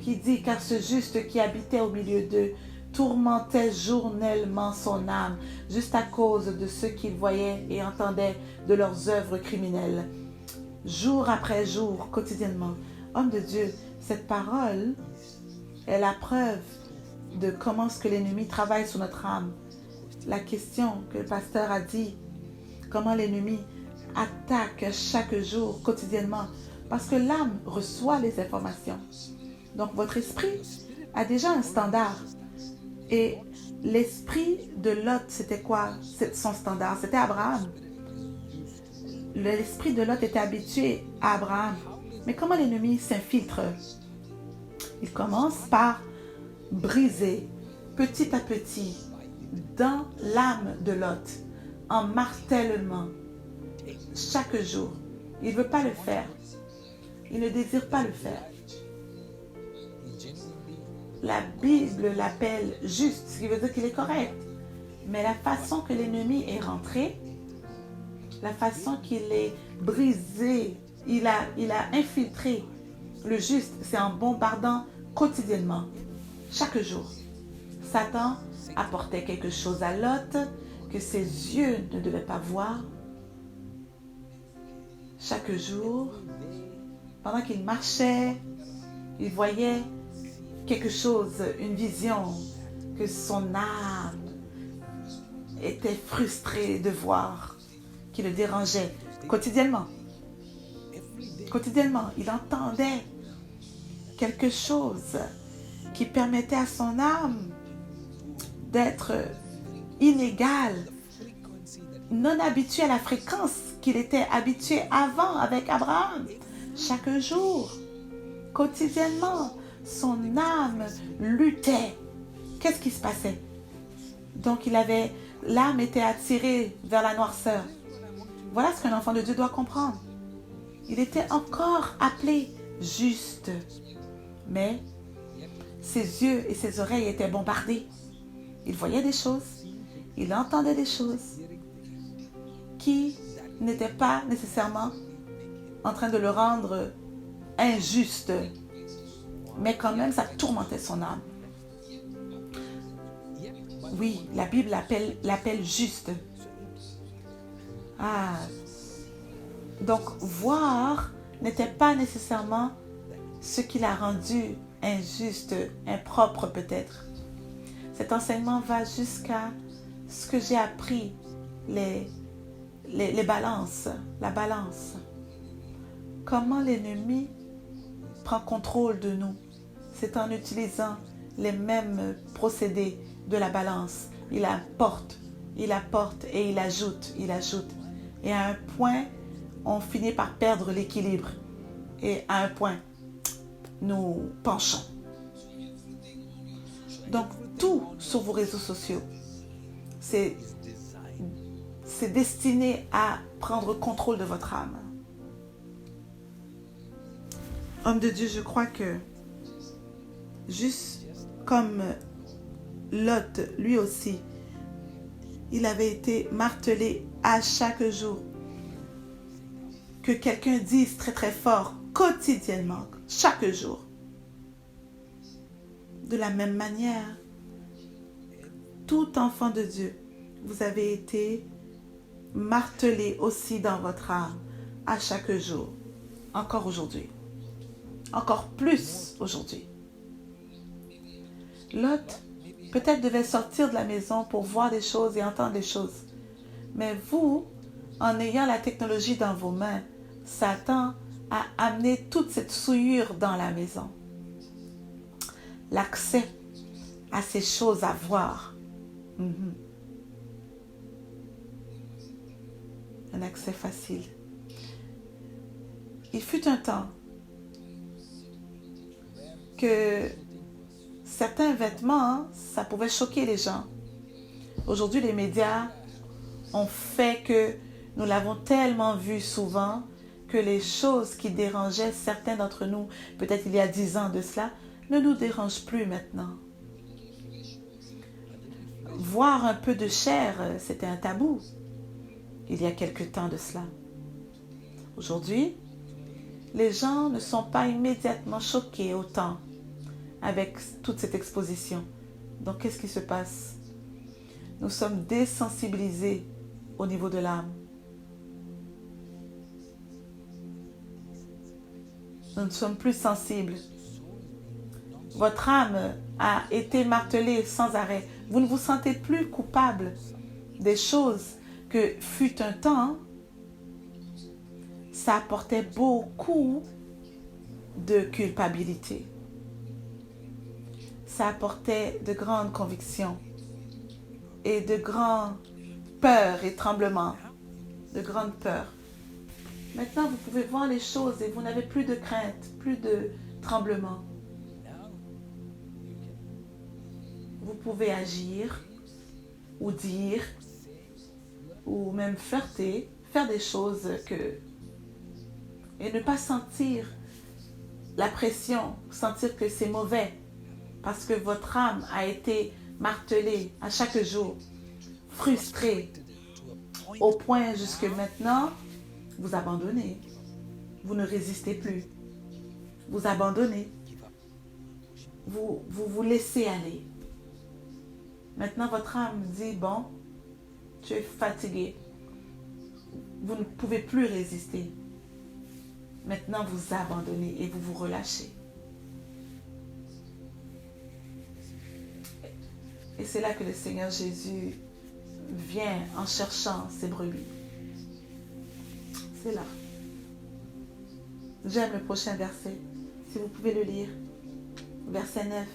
Qui dit, car ce juste qui habitait au milieu d'eux tourmentait journellement son âme, juste à cause de ce qu'il voyait et entendait de leurs œuvres criminelles. Jour après jour, quotidiennement. Homme de Dieu, cette parole est la preuve de comment ce que l'ennemi travaille sur notre âme. La question que le pasteur a dit, comment l'ennemi attaque chaque jour, quotidiennement, parce que l'âme reçoit les informations. Donc votre esprit a déjà un standard. Et l'esprit de Lot, c'était quoi? Son standard, c'était Abraham. L'esprit de Lot était habitué à Abraham. Mais comment l'ennemi s'infiltre? Il commence par briser petit à petit dans l'âme de Lot, en martèlement, chaque jour. Il ne veut pas le faire. Il ne désire pas le faire. La Bible l'appelle juste, ce qui veut dire qu'il est correct. Mais la façon que l'ennemi est rentré, la façon qu'il est brisé, il a infiltré le juste, c'est en bombardant quotidiennement, chaque jour. Satan apportait quelque chose à Lot que ses yeux ne devaient pas voir. Chaque jour, pendant qu'il marchait, il voyait quelque chose, une vision, que son âme était frustrée de voir, qui le dérangeait quotidiennement. Quotidiennement, il entendait quelque chose qui permettait à son âme d'être inégale, non habitué à la fréquence qu'il était habitué avant avec Abraham. Chaque jour, quotidiennement, son âme luttait. qu'est-ce qui se passait? Donc l'âme était attirée vers la noirceur. Voilà ce qu'un enfant de Dieu doit comprendre. Il était encore appelé juste, mais ses yeux et ses oreilles étaient bombardés. Il voyait des choses, il entendait des choses qui n'étaient pas nécessairement en train de le rendre injuste, mais quand même ça tourmentait son âme. Oui, la Bible l'appelle juste. Donc voir n'était pas nécessairement ce qui l'a rendu injuste, impropre peut-être. Cet enseignement va jusqu'à ce que j'ai appris, les balances, la balance. Comment l'ennemi prend contrôle de nous. C'est en utilisant les mêmes procédés de la balance. Il apporte et il ajoute. Et à un point, on finit par perdre l'équilibre. Et à un point, nous penchons. Donc, tout sur vos réseaux sociaux, c'est destiné à prendre contrôle de votre âme. Homme de Dieu, je crois que juste comme Lot, lui aussi, il avait été martelé à chaque jour. Que quelqu'un dise très très fort, quotidiennement, chaque jour. De la même manière, tout enfant de Dieu, vous avez été martelé aussi dans votre âme à chaque jour, encore aujourd'hui, encore plus aujourd'hui. Lot peut-être devait sortir de la maison pour voir des choses et entendre des choses. Mais vous, en ayant la technologie dans vos mains, Satan a amené toute cette souillure dans la maison. L'accès à ces choses à voir. Un accès facile. Il fut un temps que certains vêtements, ça pouvait choquer les gens. Aujourd'hui, les médias ont fait que nous l'avons tellement vu souvent que les choses qui dérangeaient certains d'entre nous, peut-être il y a 10 ans de cela, ne nous dérangent plus maintenant. Voir un peu de chair, c'était un tabou il y a quelque temps de cela. Aujourd'hui, les gens ne sont pas immédiatement choqués autant avec toute cette exposition. Donc, qu'est-ce qui se passe? Nous sommes désensibilisés au niveau de l'âme. Nous ne sommes plus sensibles. Votre âme a été martelée sans arrêt. Vous ne vous sentez plus coupable des choses que fut un temps, ça apportait beaucoup de culpabilité. Ça apportait de grandes convictions et de grandes peurs et tremblements, de grandes peurs. Maintenant, vous pouvez voir les choses et vous n'avez plus de crainte, plus de tremblement. Vous pouvez agir ou dire ou même flirter, faire des choses et ne pas sentir la pression, sentir que c'est mauvais parce que votre âme a été martelée à chaque jour, frustrée au point jusque maintenant, vous abandonnez. Vous ne résistez plus. Vous abandonnez. Vous laissez aller. Maintenant, votre âme dit, bon, tu es fatigué. Vous ne pouvez plus résister. Maintenant, vous abandonnez et vous vous relâchez. Et c'est là que le Seigneur Jésus vient en cherchant ses brebis. C'est là. J'aime le prochain verset. Si vous pouvez le lire. Verset 9.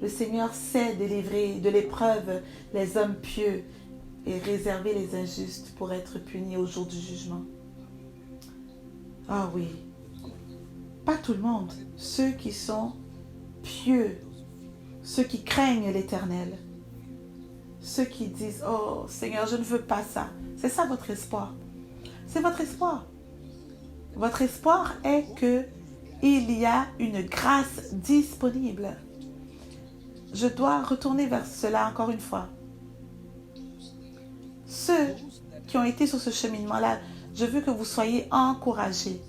Le Seigneur sait délivrer de l'épreuve les hommes pieux et réserver les injustes pour être punis au jour du jugement. Ah oui. Pas tout le monde. Ceux qui sont pieux, ceux qui craignent l'Éternel, ceux qui disent « Oh Seigneur, je ne veux pas ça ». C'est ça votre espoir. C'est votre espoir. Votre espoir est qu'il y a une grâce disponible. Je dois retourner vers cela encore une fois. Ceux qui ont été sur ce cheminement-là, je veux que vous soyez encouragés.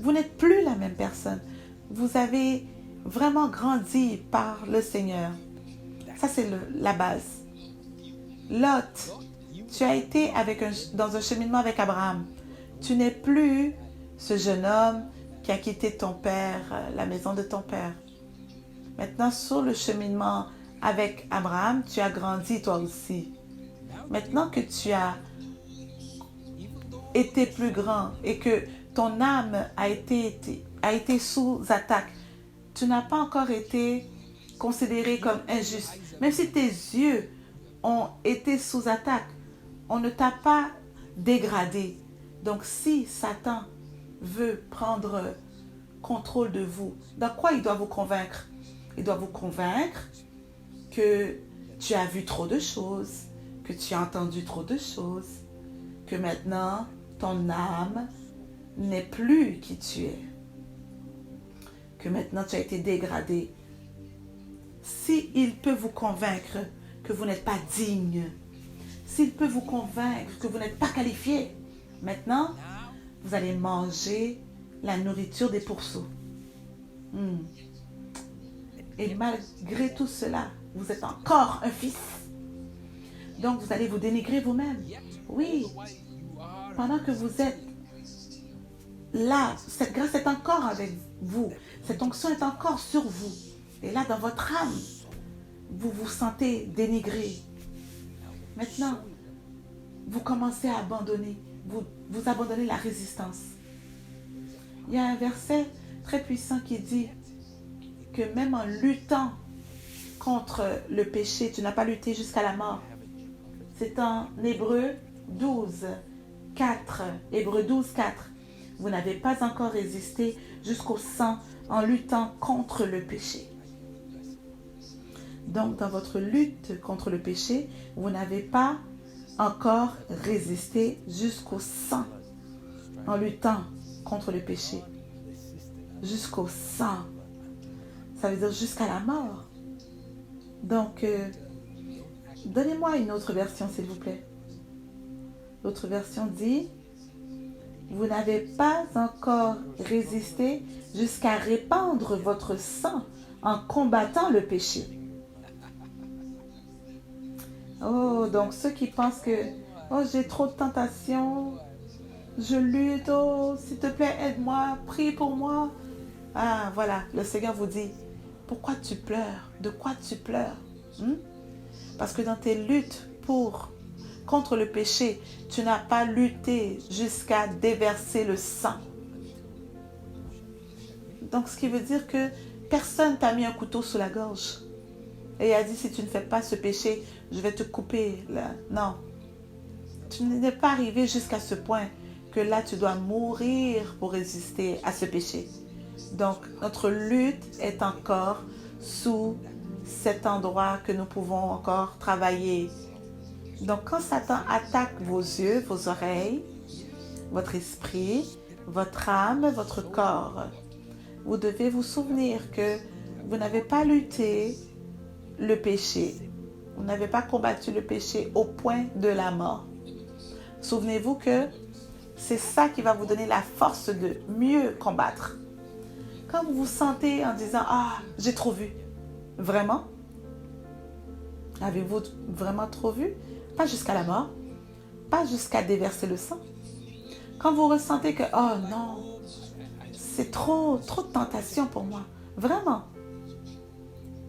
Vous n'êtes plus la même personne. Vous avez vraiment grandi par le Seigneur. Ça, c'est la base. Lot, tu as été dans un cheminement avec Abraham. Tu n'es plus ce jeune homme qui a quitté ton père, la maison de ton père. Maintenant, sur le cheminement avec Abraham, tu as grandi toi aussi. Maintenant que tu as été plus grand et que ton âme a été sous attaque, tu n'as pas encore été considéré comme injuste. Même si tes yeux ont été sous attaque, on ne t'a pas dégradé. Donc si Satan veut prendre contrôle de vous, dans quoi il doit vous convaincre? Il doit vous convaincre que tu as vu trop de choses, que tu as entendu trop de choses, que maintenant ton âme n'est plus qui tu es, que maintenant tu as été dégradé. S'il peut vous convaincre que vous n'êtes pas digne, s'il peut vous convaincre que vous n'êtes pas qualifié, maintenant, vous allez manger la nourriture des pourceaux. Et malgré tout cela, vous êtes encore un fils. Donc, vous allez vous dénigrer vous-même. Oui, pendant que vous êtes là, cette grâce est encore avec vous. Cette onction est encore sur vous. Et là, dans votre âme, vous vous sentez dénigré. Maintenant, vous commencez à abandonner. Vous abandonnez la résistance. Il y a un verset très puissant qui dit que même en luttant contre le péché, tu n'as pas lutté jusqu'à la mort. C'est en Hébreux 12, 4. Hébreux 12, 4. Vous n'avez pas encore résisté jusqu'au sang en luttant contre le péché. Donc, dans votre lutte contre le péché, vous n'avez pas encore résisté jusqu'au sang en luttant contre le péché. Jusqu'au sang. Ça veut dire jusqu'à la mort. Donc, donnez-moi une autre version, s'il vous plaît. L'autre version dit, vous n'avez pas encore résisté jusqu'à répandre votre sang en combattant le péché. Oh, donc ceux qui pensent que, oh, j'ai trop de tentations, je lutte, oh, s'il te plaît, aide-moi, prie pour moi. Ah, voilà, le Seigneur vous dit, pourquoi tu pleures? De quoi tu pleures? Parce que dans tes luttes contre le péché, tu n'as pas lutté jusqu'à déverser le sang. Donc, ce qui veut dire que personne t'a mis un couteau sous la gorge et a dit, si tu ne fais pas ce péché, je vais te couper. Là. Non. Tu n'es pas arrivé jusqu'à ce point que là, tu dois mourir pour résister à ce péché. Donc, notre lutte est encore sous cet endroit que nous pouvons encore travailler. Donc, quand Satan attaque vos yeux, vos oreilles, votre esprit, votre âme, votre corps, vous devez vous souvenir que vous n'avez pas lutté le péché. Vous n'avez pas combattu le péché au point de la mort. Souvenez-vous que c'est ça qui va vous donner la force de mieux combattre. Quand vous vous sentez en disant « Ah, j'ai trop vu ». Vraiment? Avez-vous vraiment trop vu? Pas jusqu'à la mort. Pas jusqu'à déverser le sang. Quand vous ressentez que « Oh non, c'est trop de tentation pour moi ». Vraiment.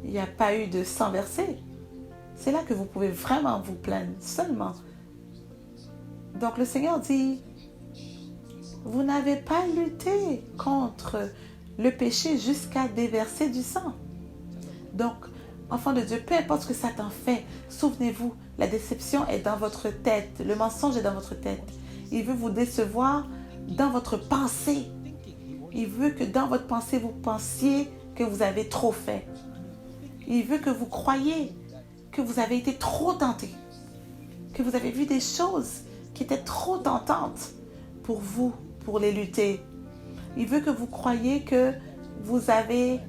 Il n'y a pas eu de sang versé. C'est là que vous pouvez vraiment vous plaindre seulement. Donc le Seigneur dit, vous n'avez pas lutté contre le péché jusqu'à déverser du sang. Donc, enfant de Dieu, peu importe ce que Satan fait, souvenez-vous, la déception est dans votre tête, le mensonge est dans votre tête. Il veut vous décevoir dans votre pensée. Il veut que dans votre pensée, vous pensiez que vous avez trop fait. Il veut que vous croyiez que vous avez été trop tentés, que vous avez vu des choses qui étaient trop tentantes pour vous, pour les lutter. Il veut que vous croyiez que vous avez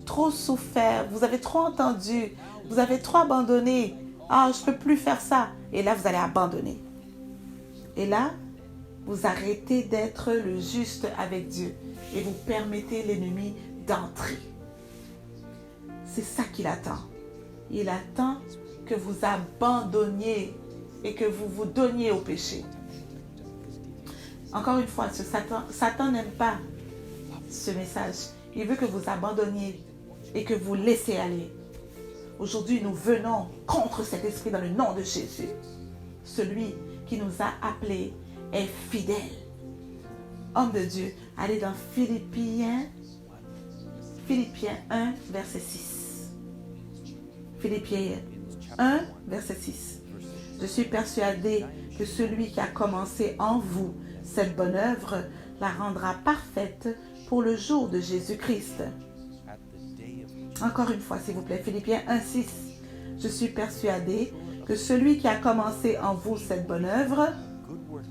trop souffert, vous avez trop entendu, vous avez trop abandonné. Ah, je ne peux plus faire ça. Et là, vous allez abandonner. Et là, vous arrêtez d'être le juste avec Dieu et vous permettez l'ennemi d'entrer. C'est ça qu'il attend. Il attend que vous abandonniez et que vous vous donniez au péché. Encore une fois, Satan n'aime pas ce message. Il veut que vous abandonniez et que vous laissez aller. Aujourd'hui, nous venons contre cet esprit dans le nom de Jésus. Celui qui nous a appelés est fidèle. Homme de Dieu, allez dans Philippiens 1, verset 6. Philippiens 1, verset 6. Je suis persuadé que celui qui a commencé en vous cette bonne œuvre la rendra parfaite pour le jour de Jésus-Christ. Encore une fois, s'il vous plaît, Philippiens 1, 6. Je suis persuadé que celui qui a commencé en vous cette bonne œuvre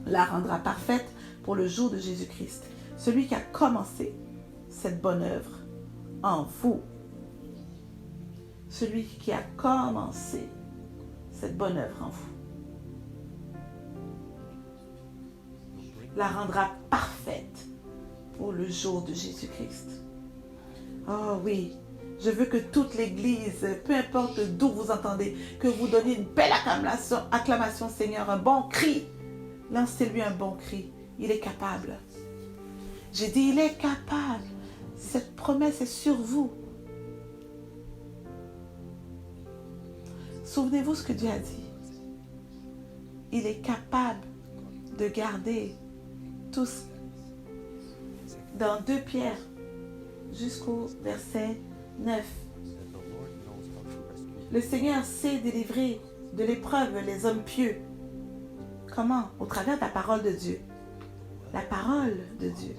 la rendra parfaite pour le jour de Jésus-Christ. Celui qui a commencé cette bonne œuvre en vous. Celui qui a commencé cette bonne œuvre en vous la rendra parfaite pour le jour de Jésus-Christ. Oh oui, je veux que toute l'Église, peu importe d'où vous entendez, que vous donniez une belle acclamation, Seigneur, un bon cri. Lancez-lui un bon cri. Il est capable. J'ai dit, il est capable. Cette promesse est sur vous. Souvenez-vous ce que Dieu a dit. Il est capable de garder tous. Dans 2 Pierre, jusqu'au verset 9. Le Seigneur sait délivrer de l'épreuve les hommes pieux. Comment? Au travers de la parole de Dieu. La parole de Dieu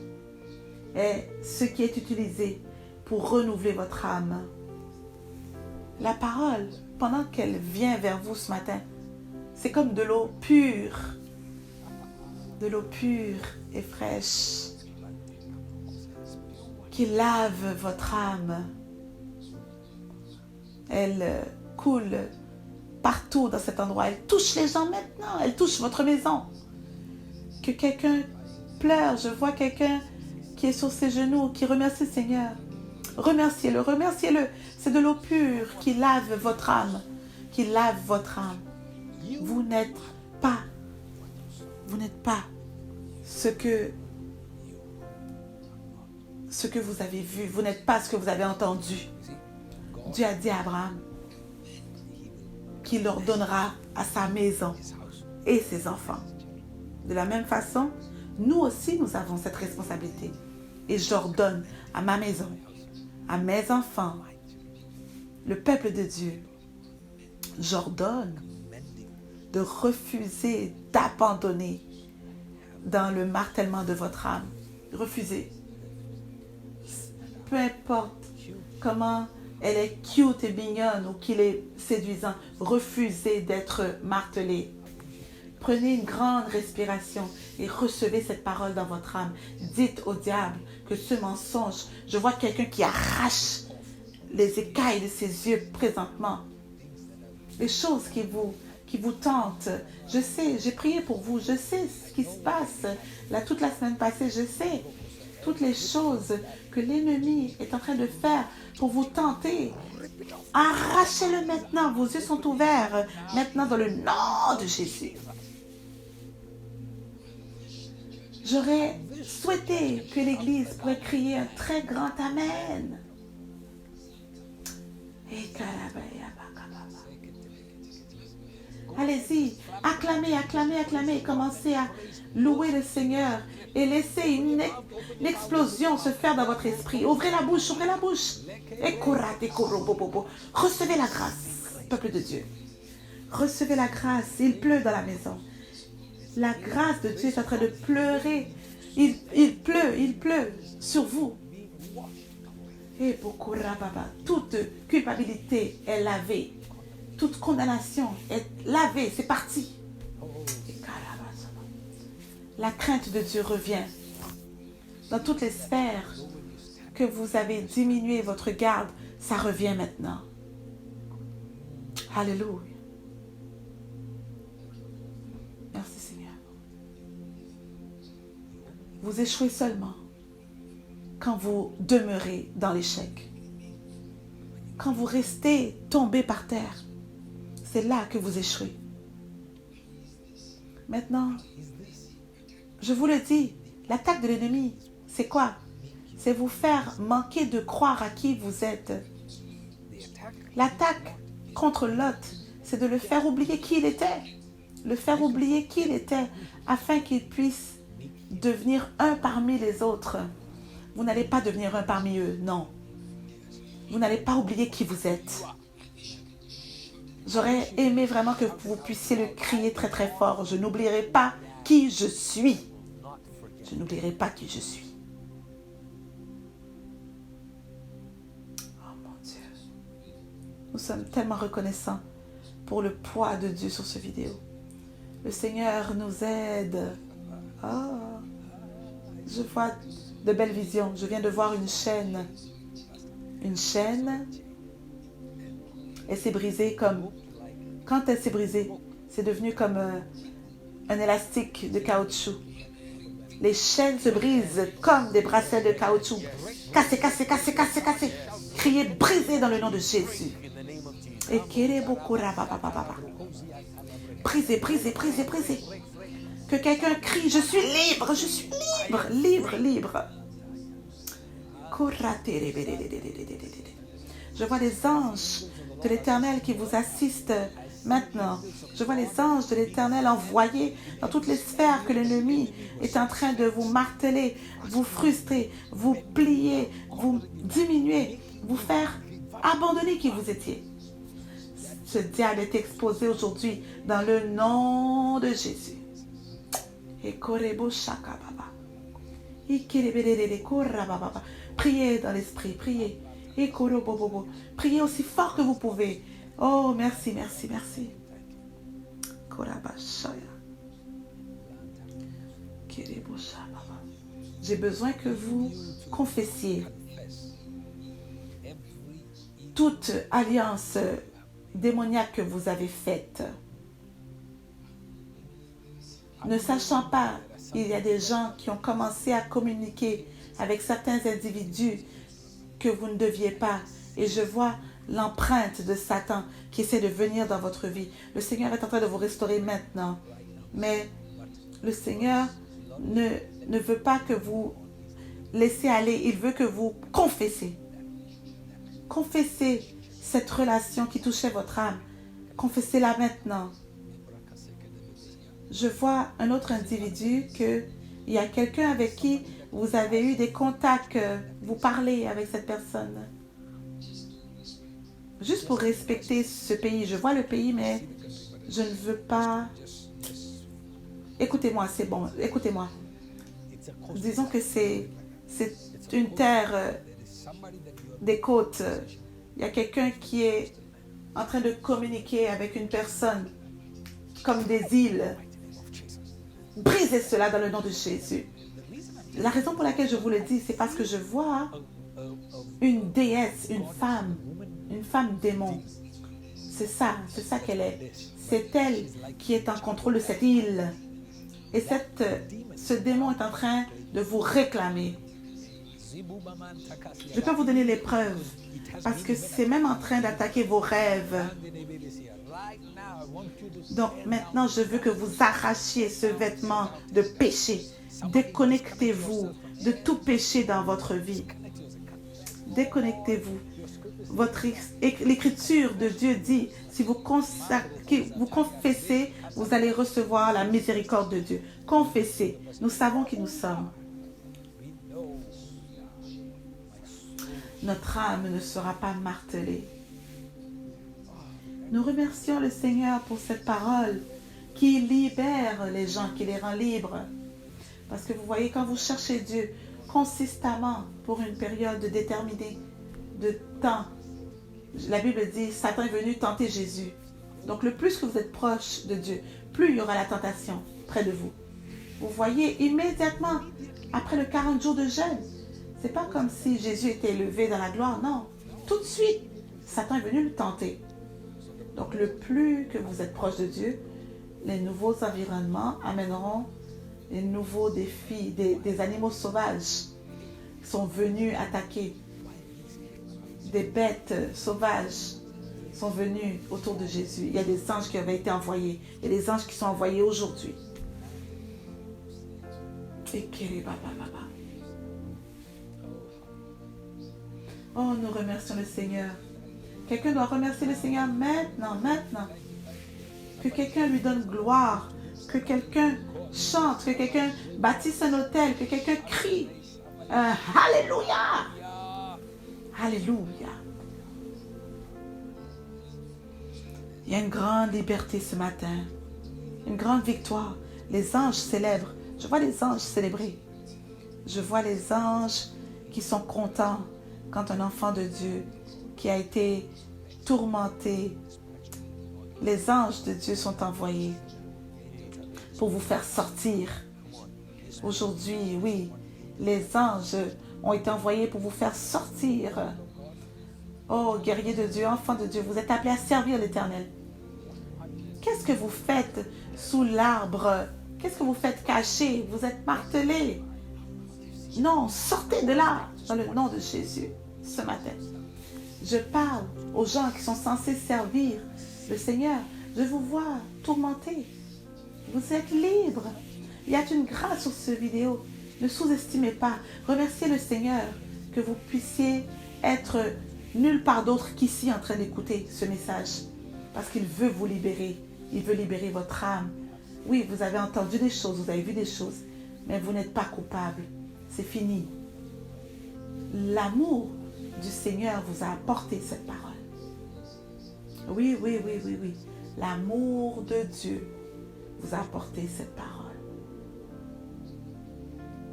est ce qui est utilisé pour renouveler votre âme. La parole, pendant qu'elle vient vers vous ce matin, c'est comme de l'eau pure. De l'eau pure et fraîche qui lave votre âme. Elle coule partout dans cet endroit. Elle touche les gens maintenant. Elle touche votre maison. Que quelqu'un pleure. Je vois quelqu'un qui est sur ses genoux, qui remercie le Seigneur. Remerciez-le, remerciez-le. C'est de l'eau pure qui lave votre âme. Qui lave votre âme. Vous n'êtes pas ce que vous avez vu. Vous n'êtes pas ce que vous avez entendu. Dieu a dit à Abraham qu'il leur donnera à sa maison et ses enfants. De la même façon, nous aussi, nous avons cette responsabilité. Et j'ordonne à ma maison, à mes enfants, le peuple de Dieu, j'ordonne de refuser d'abandonner dans le martèlement de votre âme. Refusez. Peu importe comment elle est cute et mignonne ou qu'il est séduisant, refusez d'être martelé. Prenez une grande respiration et recevez cette parole dans votre âme. Dites au diable que ce mensonge, je vois quelqu'un qui arrache les écailles de ses yeux présentement. Les choses qui vous tentent. Je sais, j'ai prié pour vous, je sais ce qui se passe là toute la semaine passée, je sais toutes les choses que l'ennemi est en train de faire pour vous tenter. Arrachez-le maintenant, vos yeux sont ouverts maintenant dans le nom de Jésus. J'aurais souhaité que l'Église pourrait crier un très grand Amen. Allez-y, acclamez, acclamez, acclamez et commencez à louer le Seigneur et laissez une explosion se faire dans votre esprit. Ouvrez la bouche, ouvrez la bouche. Recevez la grâce, peuple de Dieu. Recevez la grâce, il pleut dans la maison. La grâce de Dieu est en train de pleurer. Il pleut sur vous. Et beaucoup rababa. Toute culpabilité est lavée. Toute condamnation est lavée. C'est parti. La crainte de Dieu revient. Dans toutes les sphères que vous avez diminué votre garde, ça revient maintenant. Alléluia. Merci Seigneur. Vous échouez seulement quand vous demeurez dans l'échec. Quand vous restez tombé par terre, c'est là que vous échouez. Maintenant, je vous le dis, l'attaque de l'ennemi, c'est quoi? C'est vous faire manquer de croire à qui vous êtes. L'attaque contre Lot, c'est de le faire oublier qui il était. Le faire oublier qui il était afin qu'il puisse devenir un parmi les autres. Vous n'allez pas devenir un parmi eux, non. Vous n'allez pas oublier qui vous êtes. J'aurais aimé vraiment que vous puissiez le crier très très fort. Je n'oublierai pas qui je suis. Je n'oublierai pas qui je suis. Oh mon Dieu. Nous sommes tellement reconnaissants pour le poids de Dieu sur cette vidéo. Le Seigneur nous aide. Oh. Je vois de belles visions. Je viens de voir une chaîne. Une chaîne. Elle s'est brisée comme... Quand elle s'est brisée, c'est devenu comme un élastique de caoutchouc. Les chaînes se brisent comme des bracelets de caoutchouc. Cassez, cassez, cassez, cassez, cassez. Criez, brisez dans le nom de Jésus. Et brisez, brisez, brisez, brisez. Que quelqu'un crie, je suis libre, je suis libre, libre, libre. Je vois les anges de l'Éternel qui vous assistent maintenant. Je vois les anges de l'Éternel envoyés dans toutes les sphères que l'ennemi est en train de vous marteler, vous frustrer, vous plier, vous diminuer, vous faire abandonner qui vous étiez. Ce diable est exposé aujourd'hui dans le nom de Jésus. Priez dans l'esprit, priez. Priez aussi fort que vous pouvez. Oh, merci, merci, merci. J'ai besoin que vous confessiez toute alliance démoniaque que vous avez faite. Ne sachant pas, il y a des gens qui ont commencé à communiquer avec certains individus que vous ne deviez pas. Et je vois l'empreinte de Satan qui essaie de venir dans votre vie. Le Seigneur est en train de vous restaurer maintenant. Mais le Seigneur ne veut pas que vous laissiez aller. Il veut que vous confessez. Confessez cette relation qui touchait votre âme. Confessez-la maintenant. Je vois un autre individu qu'il y a quelqu'un avec qui vous avez eu des contacts, vous parlez avec cette personne. Juste pour respecter ce pays. Je vois le pays, mais je ne veux pas... Écoutez-moi, c'est bon. Écoutez-moi. Disons que c'est une terre des côtes. Il y a quelqu'un qui est en train de communiquer avec une personne comme des îles. Brisez cela dans le nom de Jésus. La raison pour laquelle je vous le dis, c'est parce que je vois une déesse, une femme démon. C'est ça qu'elle est. C'est elle qui est en contrôle de cette île. Et ce démon est en train de vous réclamer. Je peux vous donner les preuves, parce que c'est même en train d'attaquer vos rêves. Donc maintenant, je veux que vous arrachiez ce vêtement de péché. Déconnectez-vous de tout péché dans votre vie. Déconnectez-vous. L'écriture de Dieu dit, si vous confessez, vous allez recevoir la miséricorde de Dieu. Confessez. Nous savons qui nous sommes. Notre âme ne sera pas martelée. Nous remercions le Seigneur pour cette parole qui libère les gens, qui les rend libres. Parce que vous voyez, quand vous cherchez Dieu consistamment pour une période déterminée, de temps. La Bible dit, Satan est venu tenter Jésus. Donc le plus que vous êtes proche de Dieu, plus il y aura la tentation près de vous. Vous voyez, immédiatement, après le 40 jours de jeûne, c'est pas comme si Jésus était élevé dans la gloire, non. Tout de suite, Satan est venu le tenter. Donc le plus que vous êtes proche de Dieu, les nouveaux environnements amèneront les nouveaux défis, des animaux sauvages sont venus attaquer. Des bêtes sauvages sont venus autour de Jésus. Il y a des anges qui avaient été envoyés. Il y a des anges qui sont envoyés aujourd'hui. Oh, nous remercions le Seigneur. Quelqu'un doit remercier le Seigneur maintenant. Que quelqu'un lui donne gloire. Que quelqu'un chante. Que quelqu'un bâtisse un autel. Que quelqu'un crie. Alléluia. Alléluia. Il y a une grande liberté ce matin. Une grande victoire. Les anges célèbrent. Je vois les anges célébrer. Je vois les anges qui sont contents quand un enfant de Dieu qui a été tourmenté, les anges de Dieu sont envoyés pour vous faire sortir. Aujourd'hui, oui, les anges ont été envoyés pour vous faire sortir. Oh, guerrier de Dieu, enfant de Dieu, vous êtes appelés à servir l'Éternel. Qu'est-ce que vous faites sous l'arbre? Qu'est-ce que vous faites caché? Vous êtes martelé. Non, sortez de là, dans le nom de Jésus, ce matin. Je parle aux gens qui sont censés servir le Seigneur. Je vous vois tourmentés. Vous êtes libres. Il y a une grâce sur cette vidéo. Ne sous-estimez pas. Remerciez le Seigneur que vous puissiez être nulle part d'autre qu'ici en train d'écouter ce message. Parce qu'il veut vous libérer. Il veut libérer votre âme. Oui, vous avez entendu des choses, vous avez vu des choses, mais vous n'êtes pas coupable. C'est fini. L'amour du Seigneur vous a apporté cette parole. Oui. L'amour de Dieu vous a apporté cette parole.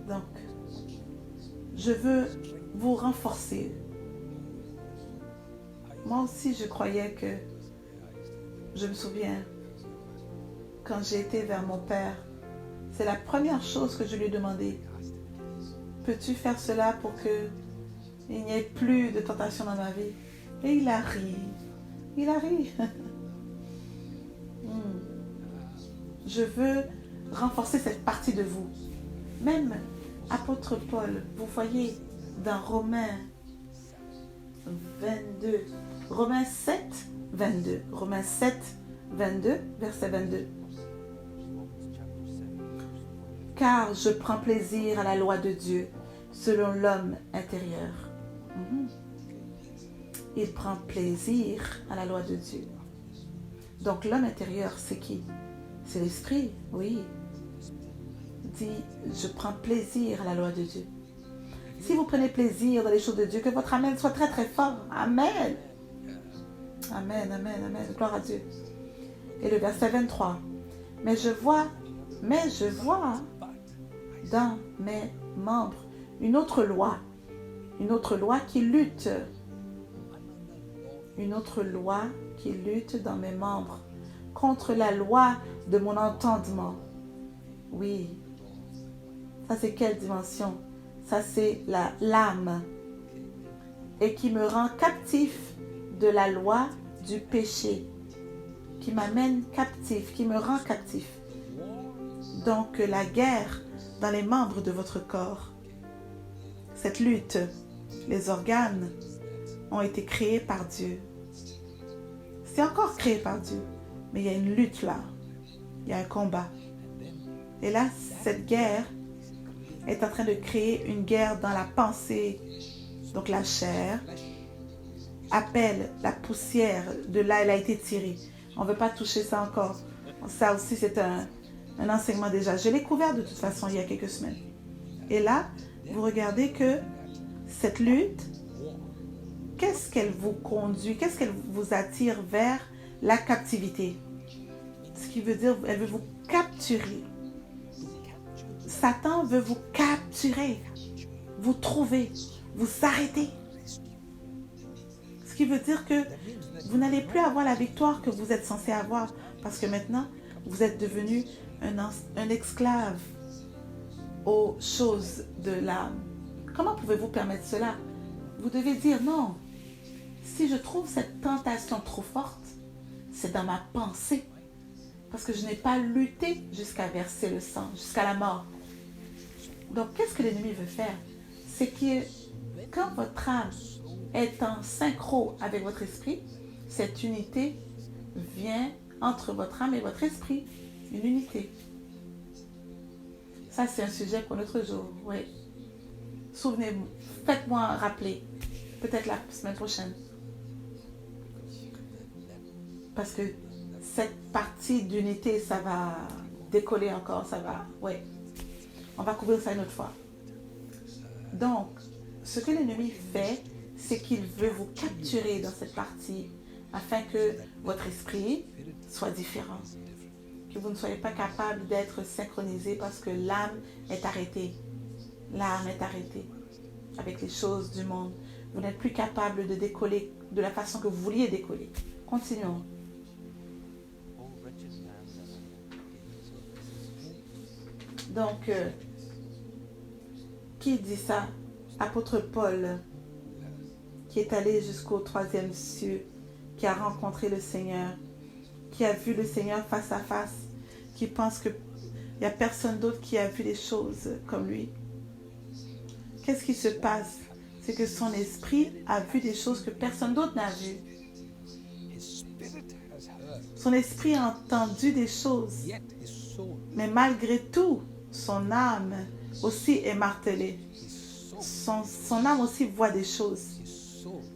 Donc, je veux vous renforcer. Moi aussi, je croyais que, je me souviens, quand j'ai été vers mon père, c'est la première chose que je lui ai demandé. Peux-tu faire cela pour qu'il n'y ait plus de tentation dans ma vie? Et il a ri. Il a ri. Je veux renforcer cette partie de vous. Même apôtre Paul, vous voyez dans Romains 22, Romains 7, 22, Romains 7, 22, verset 22. Car je prends plaisir à la loi de Dieu selon l'homme intérieur. Il prend plaisir à la loi de Dieu. Donc l'homme intérieur, c'est qui? C'est l'esprit, oui. Dit, je prends plaisir à la loi de Dieu. Si vous prenez plaisir dans les choses de Dieu, que votre amen soit très très fort. Amen. Amen, amen, amen. Gloire à Dieu. Et le verset 23. Mais je vois dans mes membres une autre loi qui lutte. Une autre loi qui lutte dans mes membres contre la loi de mon entendement. Oui. Ça, c'est quelle dimension? Ça, c'est l'âme. Et qui me rend captif de la loi du péché. Qui m'amène captif, qui me rend captif. Donc, la guerre dans les membres de votre corps. Cette lutte, les organes ont été créés par Dieu. C'est encore créé par Dieu. Mais il y a une lutte là. Il y a un combat. Et là, cette guerre est en train de créer une guerre dans la pensée. Donc la chair appelle la poussière de là, elle a été tirée. On ne veut pas toucher ça encore. Ça aussi, c'est un enseignement déjà. Je l'ai couvert de toute façon il y a quelques semaines. Et là, vous regardez que cette lutte, qu'est-ce qu'elle vous conduit? Qu'est-ce qu'elle vous attire vers la captivité? Ce qui veut dire, elle veut vous capturer. Satan veut vous capturer, vous trouver, vous arrêter. qui veut dire que vous n'allez plus avoir la victoire que vous êtes censé avoir parce que maintenant, vous êtes devenu un esclave aux choses de l'âme. Comment pouvez-vous permettre cela? Vous devez dire non. Si je trouve cette tentation trop forte, c'est dans ma pensée. Parce que je n'ai pas lutté jusqu'à verser le sang, jusqu'à la mort. Donc, qu'est-ce que l'ennemi veut faire? C'est que quand votre âme est en synchro avec votre esprit, cette unité vient entre votre âme et votre esprit. Une unité. Ça, c'est un sujet pour notre jour. Oui. Souvenez-vous. Faites-moi rappeler. Peut-être la semaine prochaine. Parce que cette partie d'unité, ça va décoller encore. Ça va... Oui. On va couvrir ça une autre fois. Donc, ce que l'ennemi fait, c'est qu'il veut vous capturer dans cette partie afin que votre esprit soit différent. Que vous ne soyez pas capable d'être synchronisé parce que l'âme est arrêtée. L'âme est arrêtée avec les choses du monde. Vous n'êtes plus capable de décoller de la façon que vous vouliez décoller. Continuons. Donc, qui dit ça? Apôtre Paul, qui est allé jusqu'au 3e cieux, qui a rencontré le Seigneur, qui a vu le Seigneur face à face, qui pense qu'il n'y a personne d'autre qui a vu les choses comme lui. Qu'est-ce qui se passe? C'est que son esprit a vu des choses que personne d'autre n'a vues. Son esprit a entendu des choses, mais malgré tout, son âme aussi est martelée. Son âme aussi voit des choses.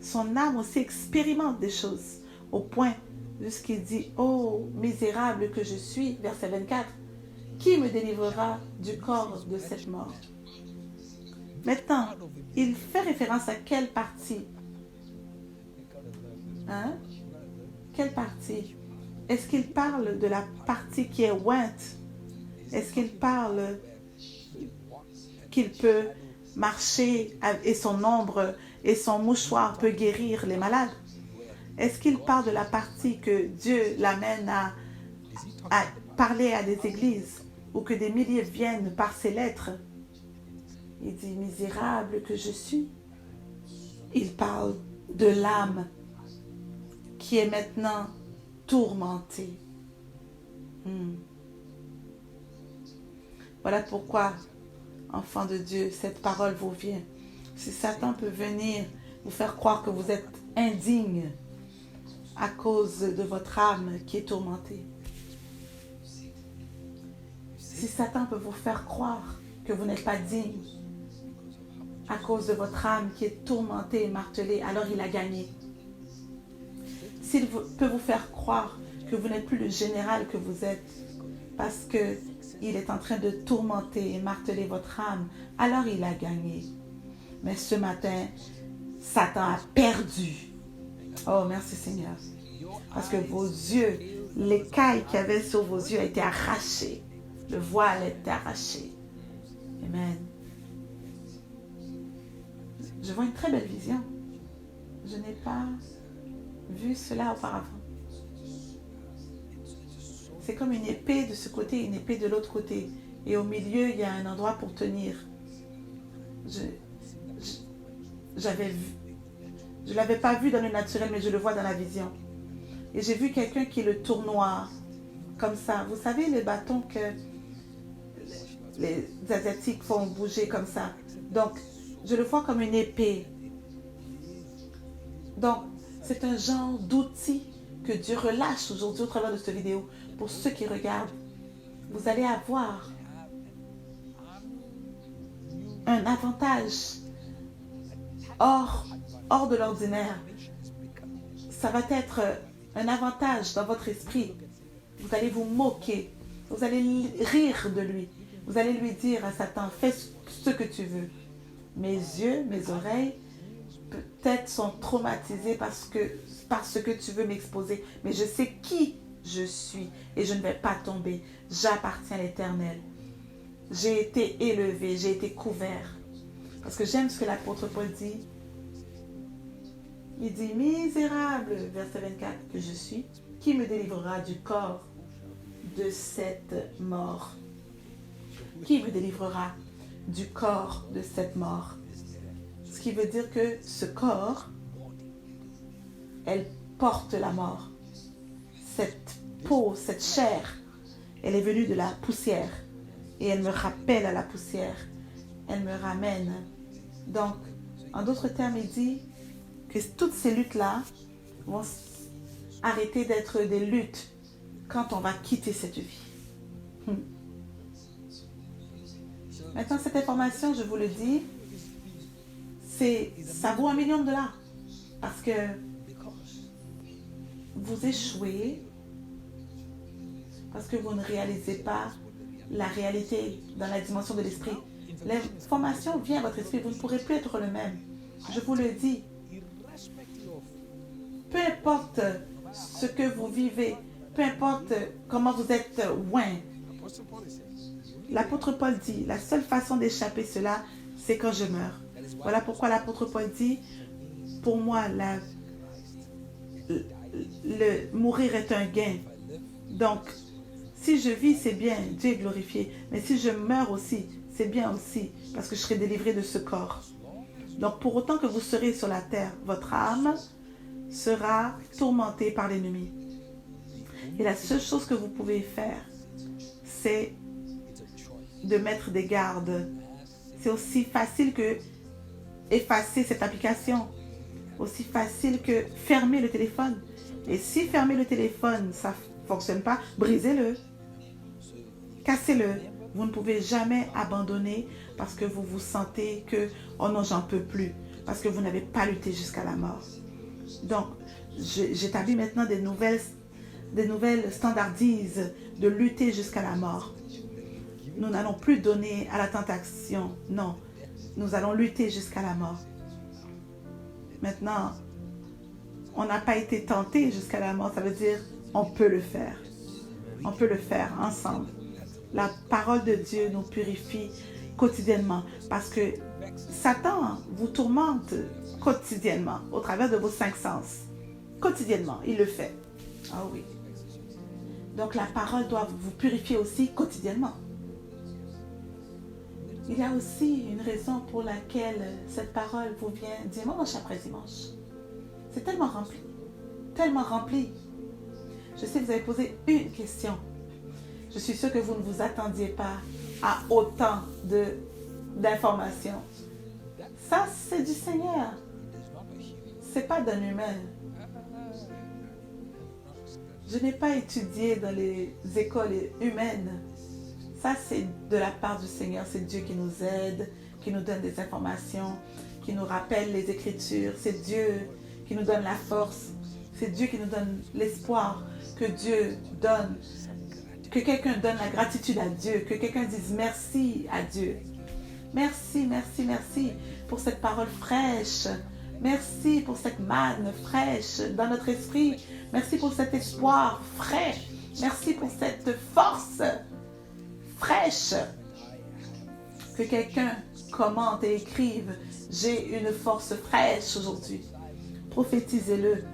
Son âme aussi expérimente des choses. Au point jusqu'il dit, « Oh, misérable que je suis », verset 24, « Qui me délivrera du corps de cette mort ?» Maintenant, il fait référence à quelle partie? Hein? Quelle partie? Est-ce qu'il parle de la partie qui est ointe? Est-ce qu'il parle qu'il peut marcher et son ombre et son mouchoir peut guérir les malades? Est-ce qu'il parle de la partie que Dieu l'amène à parler à des églises ou que des milliers viennent par ses lettres? Il dit, misérable que je suis. Il parle de l'âme qui est maintenant tourmentée. Voilà pourquoi, enfants de Dieu, cette parole vous vient. Si Satan peut venir vous faire croire que vous êtes indigne à cause de votre âme qui est tourmentée. Si Satan peut vous faire croire que vous n'êtes pas digne à cause de votre âme qui est tourmentée et martelée, alors il a gagné. S'il peut vous faire croire que vous n'êtes plus le général que vous êtes parce qu'il est en train de tourmenter et marteler votre âme, alors il a gagné. Mais ce matin, Satan a perdu. Oh, merci Seigneur. Parce que vos yeux, l'écaille qu'il y avait sur vos yeux a été arrachée. Le voile est arraché. Amen. Je vois une très belle vision. Je n'ai pas vu cela auparavant. C'est comme une épée de ce côté, une épée de l'autre côté. Et au milieu, il y a un endroit pour tenir. Je ne l'avais pas vu dans le naturel, mais je le vois dans la vision. Et j'ai vu quelqu'un qui le tournoie comme ça. Vous savez, les bâtons que les Asiatiques font bouger comme ça. Donc, je le vois comme une épée. Donc, c'est un genre d'outil que Dieu relâche aujourd'hui au travers de cette vidéo. Pour ceux qui regardent, vous allez avoir un avantage hors de l'ordinaire. Ça va être un avantage dans votre esprit. Vous allez vous moquer. Vous allez rire de lui. Vous allez lui dire à Satan, fais ce que tu veux. Mes yeux, mes oreilles, peut-être sont traumatisés parce que tu veux m'exposer. Mais je sais qui je suis et je ne vais pas tomber. J'appartiens à l'Éternel. J'ai été élevé, j'ai été couvert. Parce que j'aime ce que l'apôtre Paul dit. Il dit, misérable, verset 24, que je suis, qui me délivrera du corps de cette mort? Qui me délivrera du corps de cette mort? Ce qui veut dire que ce corps, elle porte la mort. Cette peau, cette chair, elle est venue de la poussière et elle me rappelle à la poussière. Elle me ramène. Donc, en d'autres termes, il dit que toutes ces luttes-là vont arrêter d'être des luttes quand on va quitter cette vie. Maintenant, cette information, je vous le dis, ça vaut $1 million parce que vous échouez parce que vous ne réalisez pas la réalité dans la dimension de l'esprit. L'information vient à votre esprit, vous ne pourrez plus être le même. Je vous le dis. Peu importe ce que vous vivez, peu importe comment vous êtes loin. L'apôtre Paul dit, la seule façon d'échapper cela, c'est quand je meurs. Voilà pourquoi l'apôtre Paul dit, pour moi, le mourir est un gain. Donc, si je vis, c'est bien, Dieu est glorifié. Mais si je meurs aussi, c'est bien aussi, parce que je serai délivré de ce corps. Donc, pour autant que vous serez sur la terre, votre âme sera tourmentée par l'ennemi. Et la seule chose que vous pouvez faire, c'est de mettre des gardes. C'est aussi facile que effacer cette application. Aussi facile que fermer le téléphone. Et si fermer le téléphone, ça ne fonctionne pas, brisez-le. Cassez-le. Vous ne pouvez jamais abandonner parce que vous vous sentez que « Oh non, j'en peux plus » parce que vous n'avez pas lutté jusqu'à la mort. Donc, j'établis maintenant des nouvelles standardises de lutter jusqu'à la mort. Nous n'allons plus donner à la tentation. Non, nous allons lutter jusqu'à la mort. Maintenant, on n'a pas été tenté jusqu'à la mort. Ça veut dire on peut le faire. On peut le faire ensemble. La parole de Dieu nous purifie quotidiennement parce que Satan vous tourmente quotidiennement au travers de vos 5 sens. Quotidiennement, il le fait. Ah oui. Donc la parole doit vous purifier aussi quotidiennement. Il y a aussi une raison pour laquelle cette parole vous vient dimanche après dimanche. C'est tellement rempli. Tellement rempli. Je sais que vous avez posé une question. Je suis sûre que vous ne vous attendiez pas à autant d'informations. Ça, c'est du Seigneur. Ce n'est pas d'un humain. Je n'ai pas étudié dans les écoles humaines. Ça, c'est de la part du Seigneur. C'est Dieu qui nous aide, qui nous donne des informations, qui nous rappelle les Écritures. C'est Dieu qui nous donne la force. C'est Dieu qui nous donne l'espoir que Dieu donne. Que quelqu'un donne la gratitude à Dieu. Que quelqu'un dise merci à Dieu. Merci, merci, merci pour cette parole fraîche. Merci pour cette manne fraîche dans notre esprit. Merci pour cet espoir frais. Merci pour cette force fraîche. Que quelqu'un commente et écrive « J'ai une force fraîche aujourd'hui ». Prophétisez-le.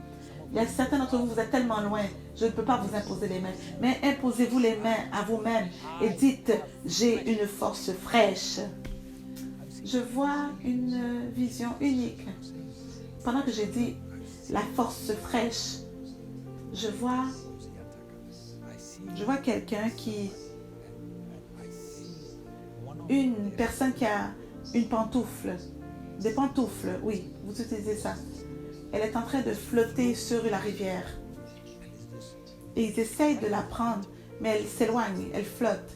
Il y a certains d'entre vous, vous êtes tellement loin, je ne peux pas vous imposer les mains. Mais imposez-vous les mains à vous-même et dites « J'ai une force fraîche ». Je vois une vision unique. Pendant que j'ai dit la force fraîche, je vois quelqu'un une personne qui a une pantoufle, des pantoufles, oui, vous utilisez ça. Elle est en train de flotter sur la rivière. Et ils essayent de la prendre, mais elle s'éloigne, elle flotte.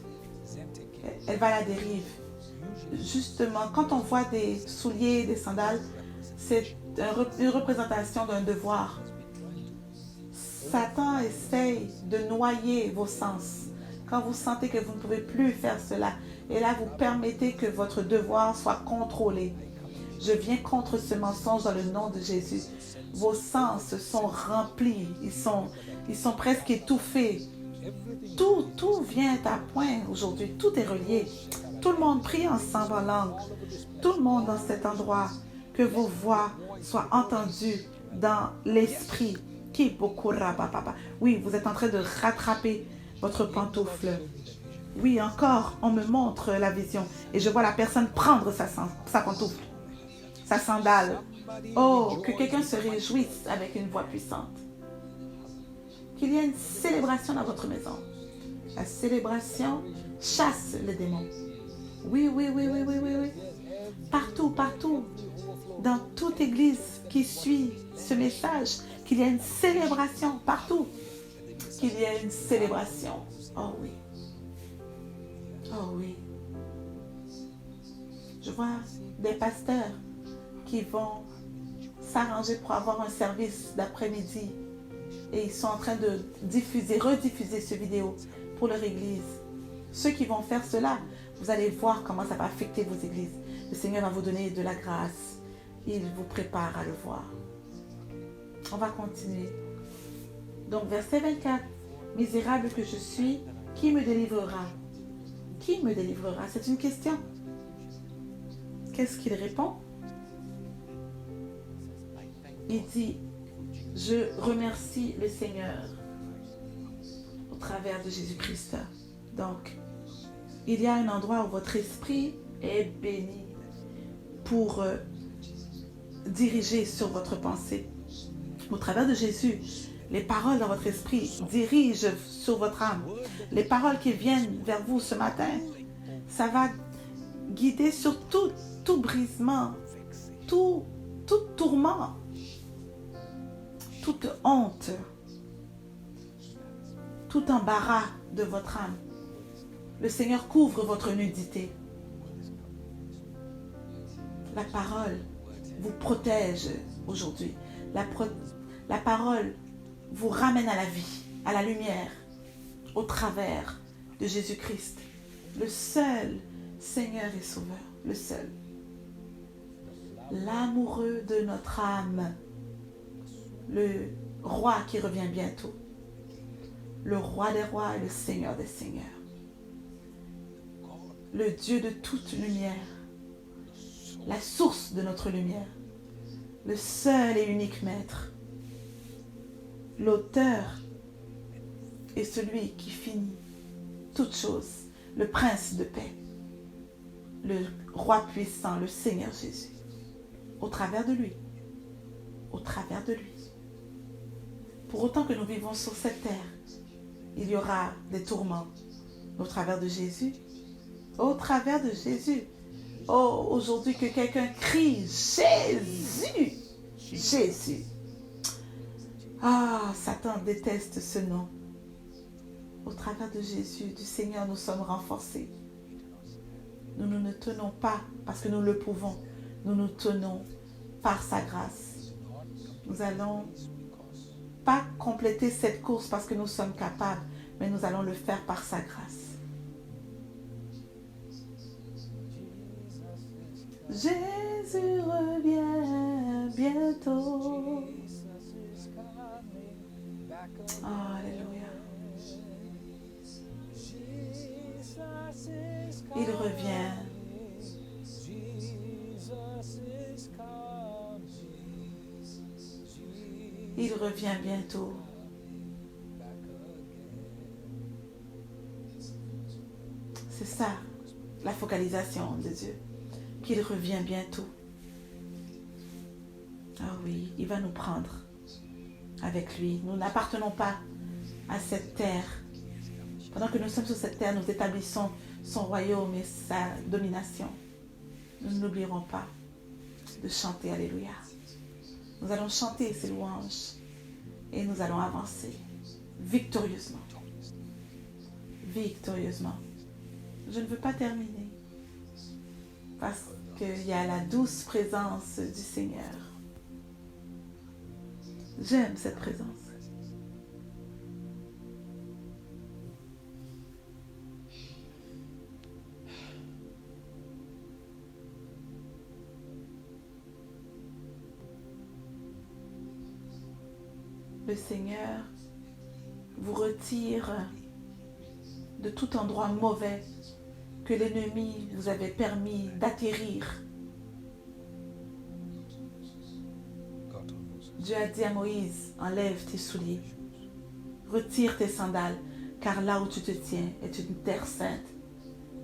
Elle va à la dérive. Justement, quand on voit des souliers, des sandales, c'est une représentation d'un devoir. Satan essaye de noyer vos sens. Quand vous sentez que vous ne pouvez plus faire cela, et là vous permettez que votre devoir soit contrôlé. Je viens contre ce mensonge dans le nom de Jésus. Vos sens sont remplis, ils sont presque étouffés. Tout vient à point aujourd'hui, tout est relié. Tout le monde prie ensemble en langue. Tout le monde dans cet endroit. Que vos voix soient entendues dans l'esprit. Oui, vous êtes en train de rattraper votre pantoufle. Oui, encore, on me montre la vision. Et je vois la personne prendre sa pantoufle, sa sandale. Oh, que quelqu'un se réjouisse avec une voix puissante. Qu'il y ait une célébration dans votre maison. La célébration chasse les démons. Oui. Partout, partout. Dans toute église qui suit ce message, qu'il y ait une célébration partout. Qu'il y ait une célébration. Oh oui. Oh oui. Je vois des pasteurs qui vont s'arranger pour avoir un service d'après-midi et ils sont en train de rediffuser ce vidéo pour leur église. Ceux qui vont faire cela, vous allez voir comment ça va affecter vos églises. Le Seigneur va vous donner de la grâce. Il vous prépare à le voir. On va continuer. Donc, verset 24. Misérable que je suis, qui me délivrera? Qui me délivrera? C'est une question. Qu'est-ce qu'il répond? Il dit, je remercie le Seigneur au travers de Jésus-Christ. Donc, il y a un endroit où votre esprit est béni pour diriger sur votre pensée. Au travers de Jésus, les paroles dans votre esprit dirigent sur votre âme. Les paroles qui viennent vers vous ce matin, ça va guider sur tout brisement, tout tourment, toute honte, tout embarras de votre âme. Le Seigneur couvre votre nudité. La parole vous protège aujourd'hui. La parole vous ramène à la vie, à la lumière, au travers de Jésus-Christ. Le seul Seigneur et Sauveur, le seul. L'amoureux de notre âme, le roi qui revient bientôt, le roi des rois et le Seigneur des seigneurs, le Dieu de toute lumière, la source de notre lumière, le seul et unique Maître, l'auteur et celui qui finit toutes choses, le Prince de paix, le Roi puissant, le Seigneur Jésus, au travers de lui, au travers de lui. Pour autant que nous vivons sur cette terre, il y aura des tourments au travers de Jésus, au travers de Jésus. Oh, aujourd'hui que quelqu'un crie Jésus, Jésus. Ah, Satan déteste ce nom. Au travers de Jésus, du Seigneur, nous sommes renforcés. Nous ne nous tenons pas parce que nous le pouvons. Nous nous tenons par sa grâce. Nous allons pas compléter cette course parce que nous sommes capables, mais nous allons le faire par sa grâce. Jésus revient bientôt. Oh, alléluia. Il revient. Il revient bientôt. C'est ça, la focalisation de Dieu. Qu'il revient bientôt. Ah oui, il va nous prendre avec lui. Nous n'appartenons pas à cette terre. Pendant que nous sommes sur cette terre, nous établissons son royaume et sa domination. Nous n'oublierons pas de chanter Alléluia. Nous allons chanter ces louanges et nous allons avancer victorieusement. Victorieusement. Je ne veux pas terminer parce qu'il y a la douce présence du Seigneur. J'aime cette présence. Le Seigneur vous retire de tout endroit mauvais que l'ennemi vous avait permis d'atterrir. Dieu a dit à Moïse, enlève tes souliers, retire tes sandales, car là où tu te tiens est une terre sainte.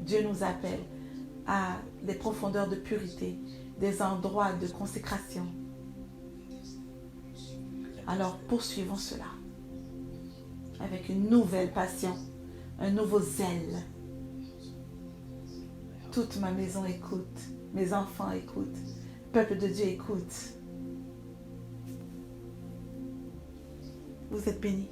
Dieu nous appelle à des profondeurs de pureté, des endroits de consécration. Alors poursuivons cela avec une nouvelle passion, un nouveau zèle. Toute ma maison écoute, mes enfants écoutent, le peuple de Dieu écoute. Vous êtes bénis.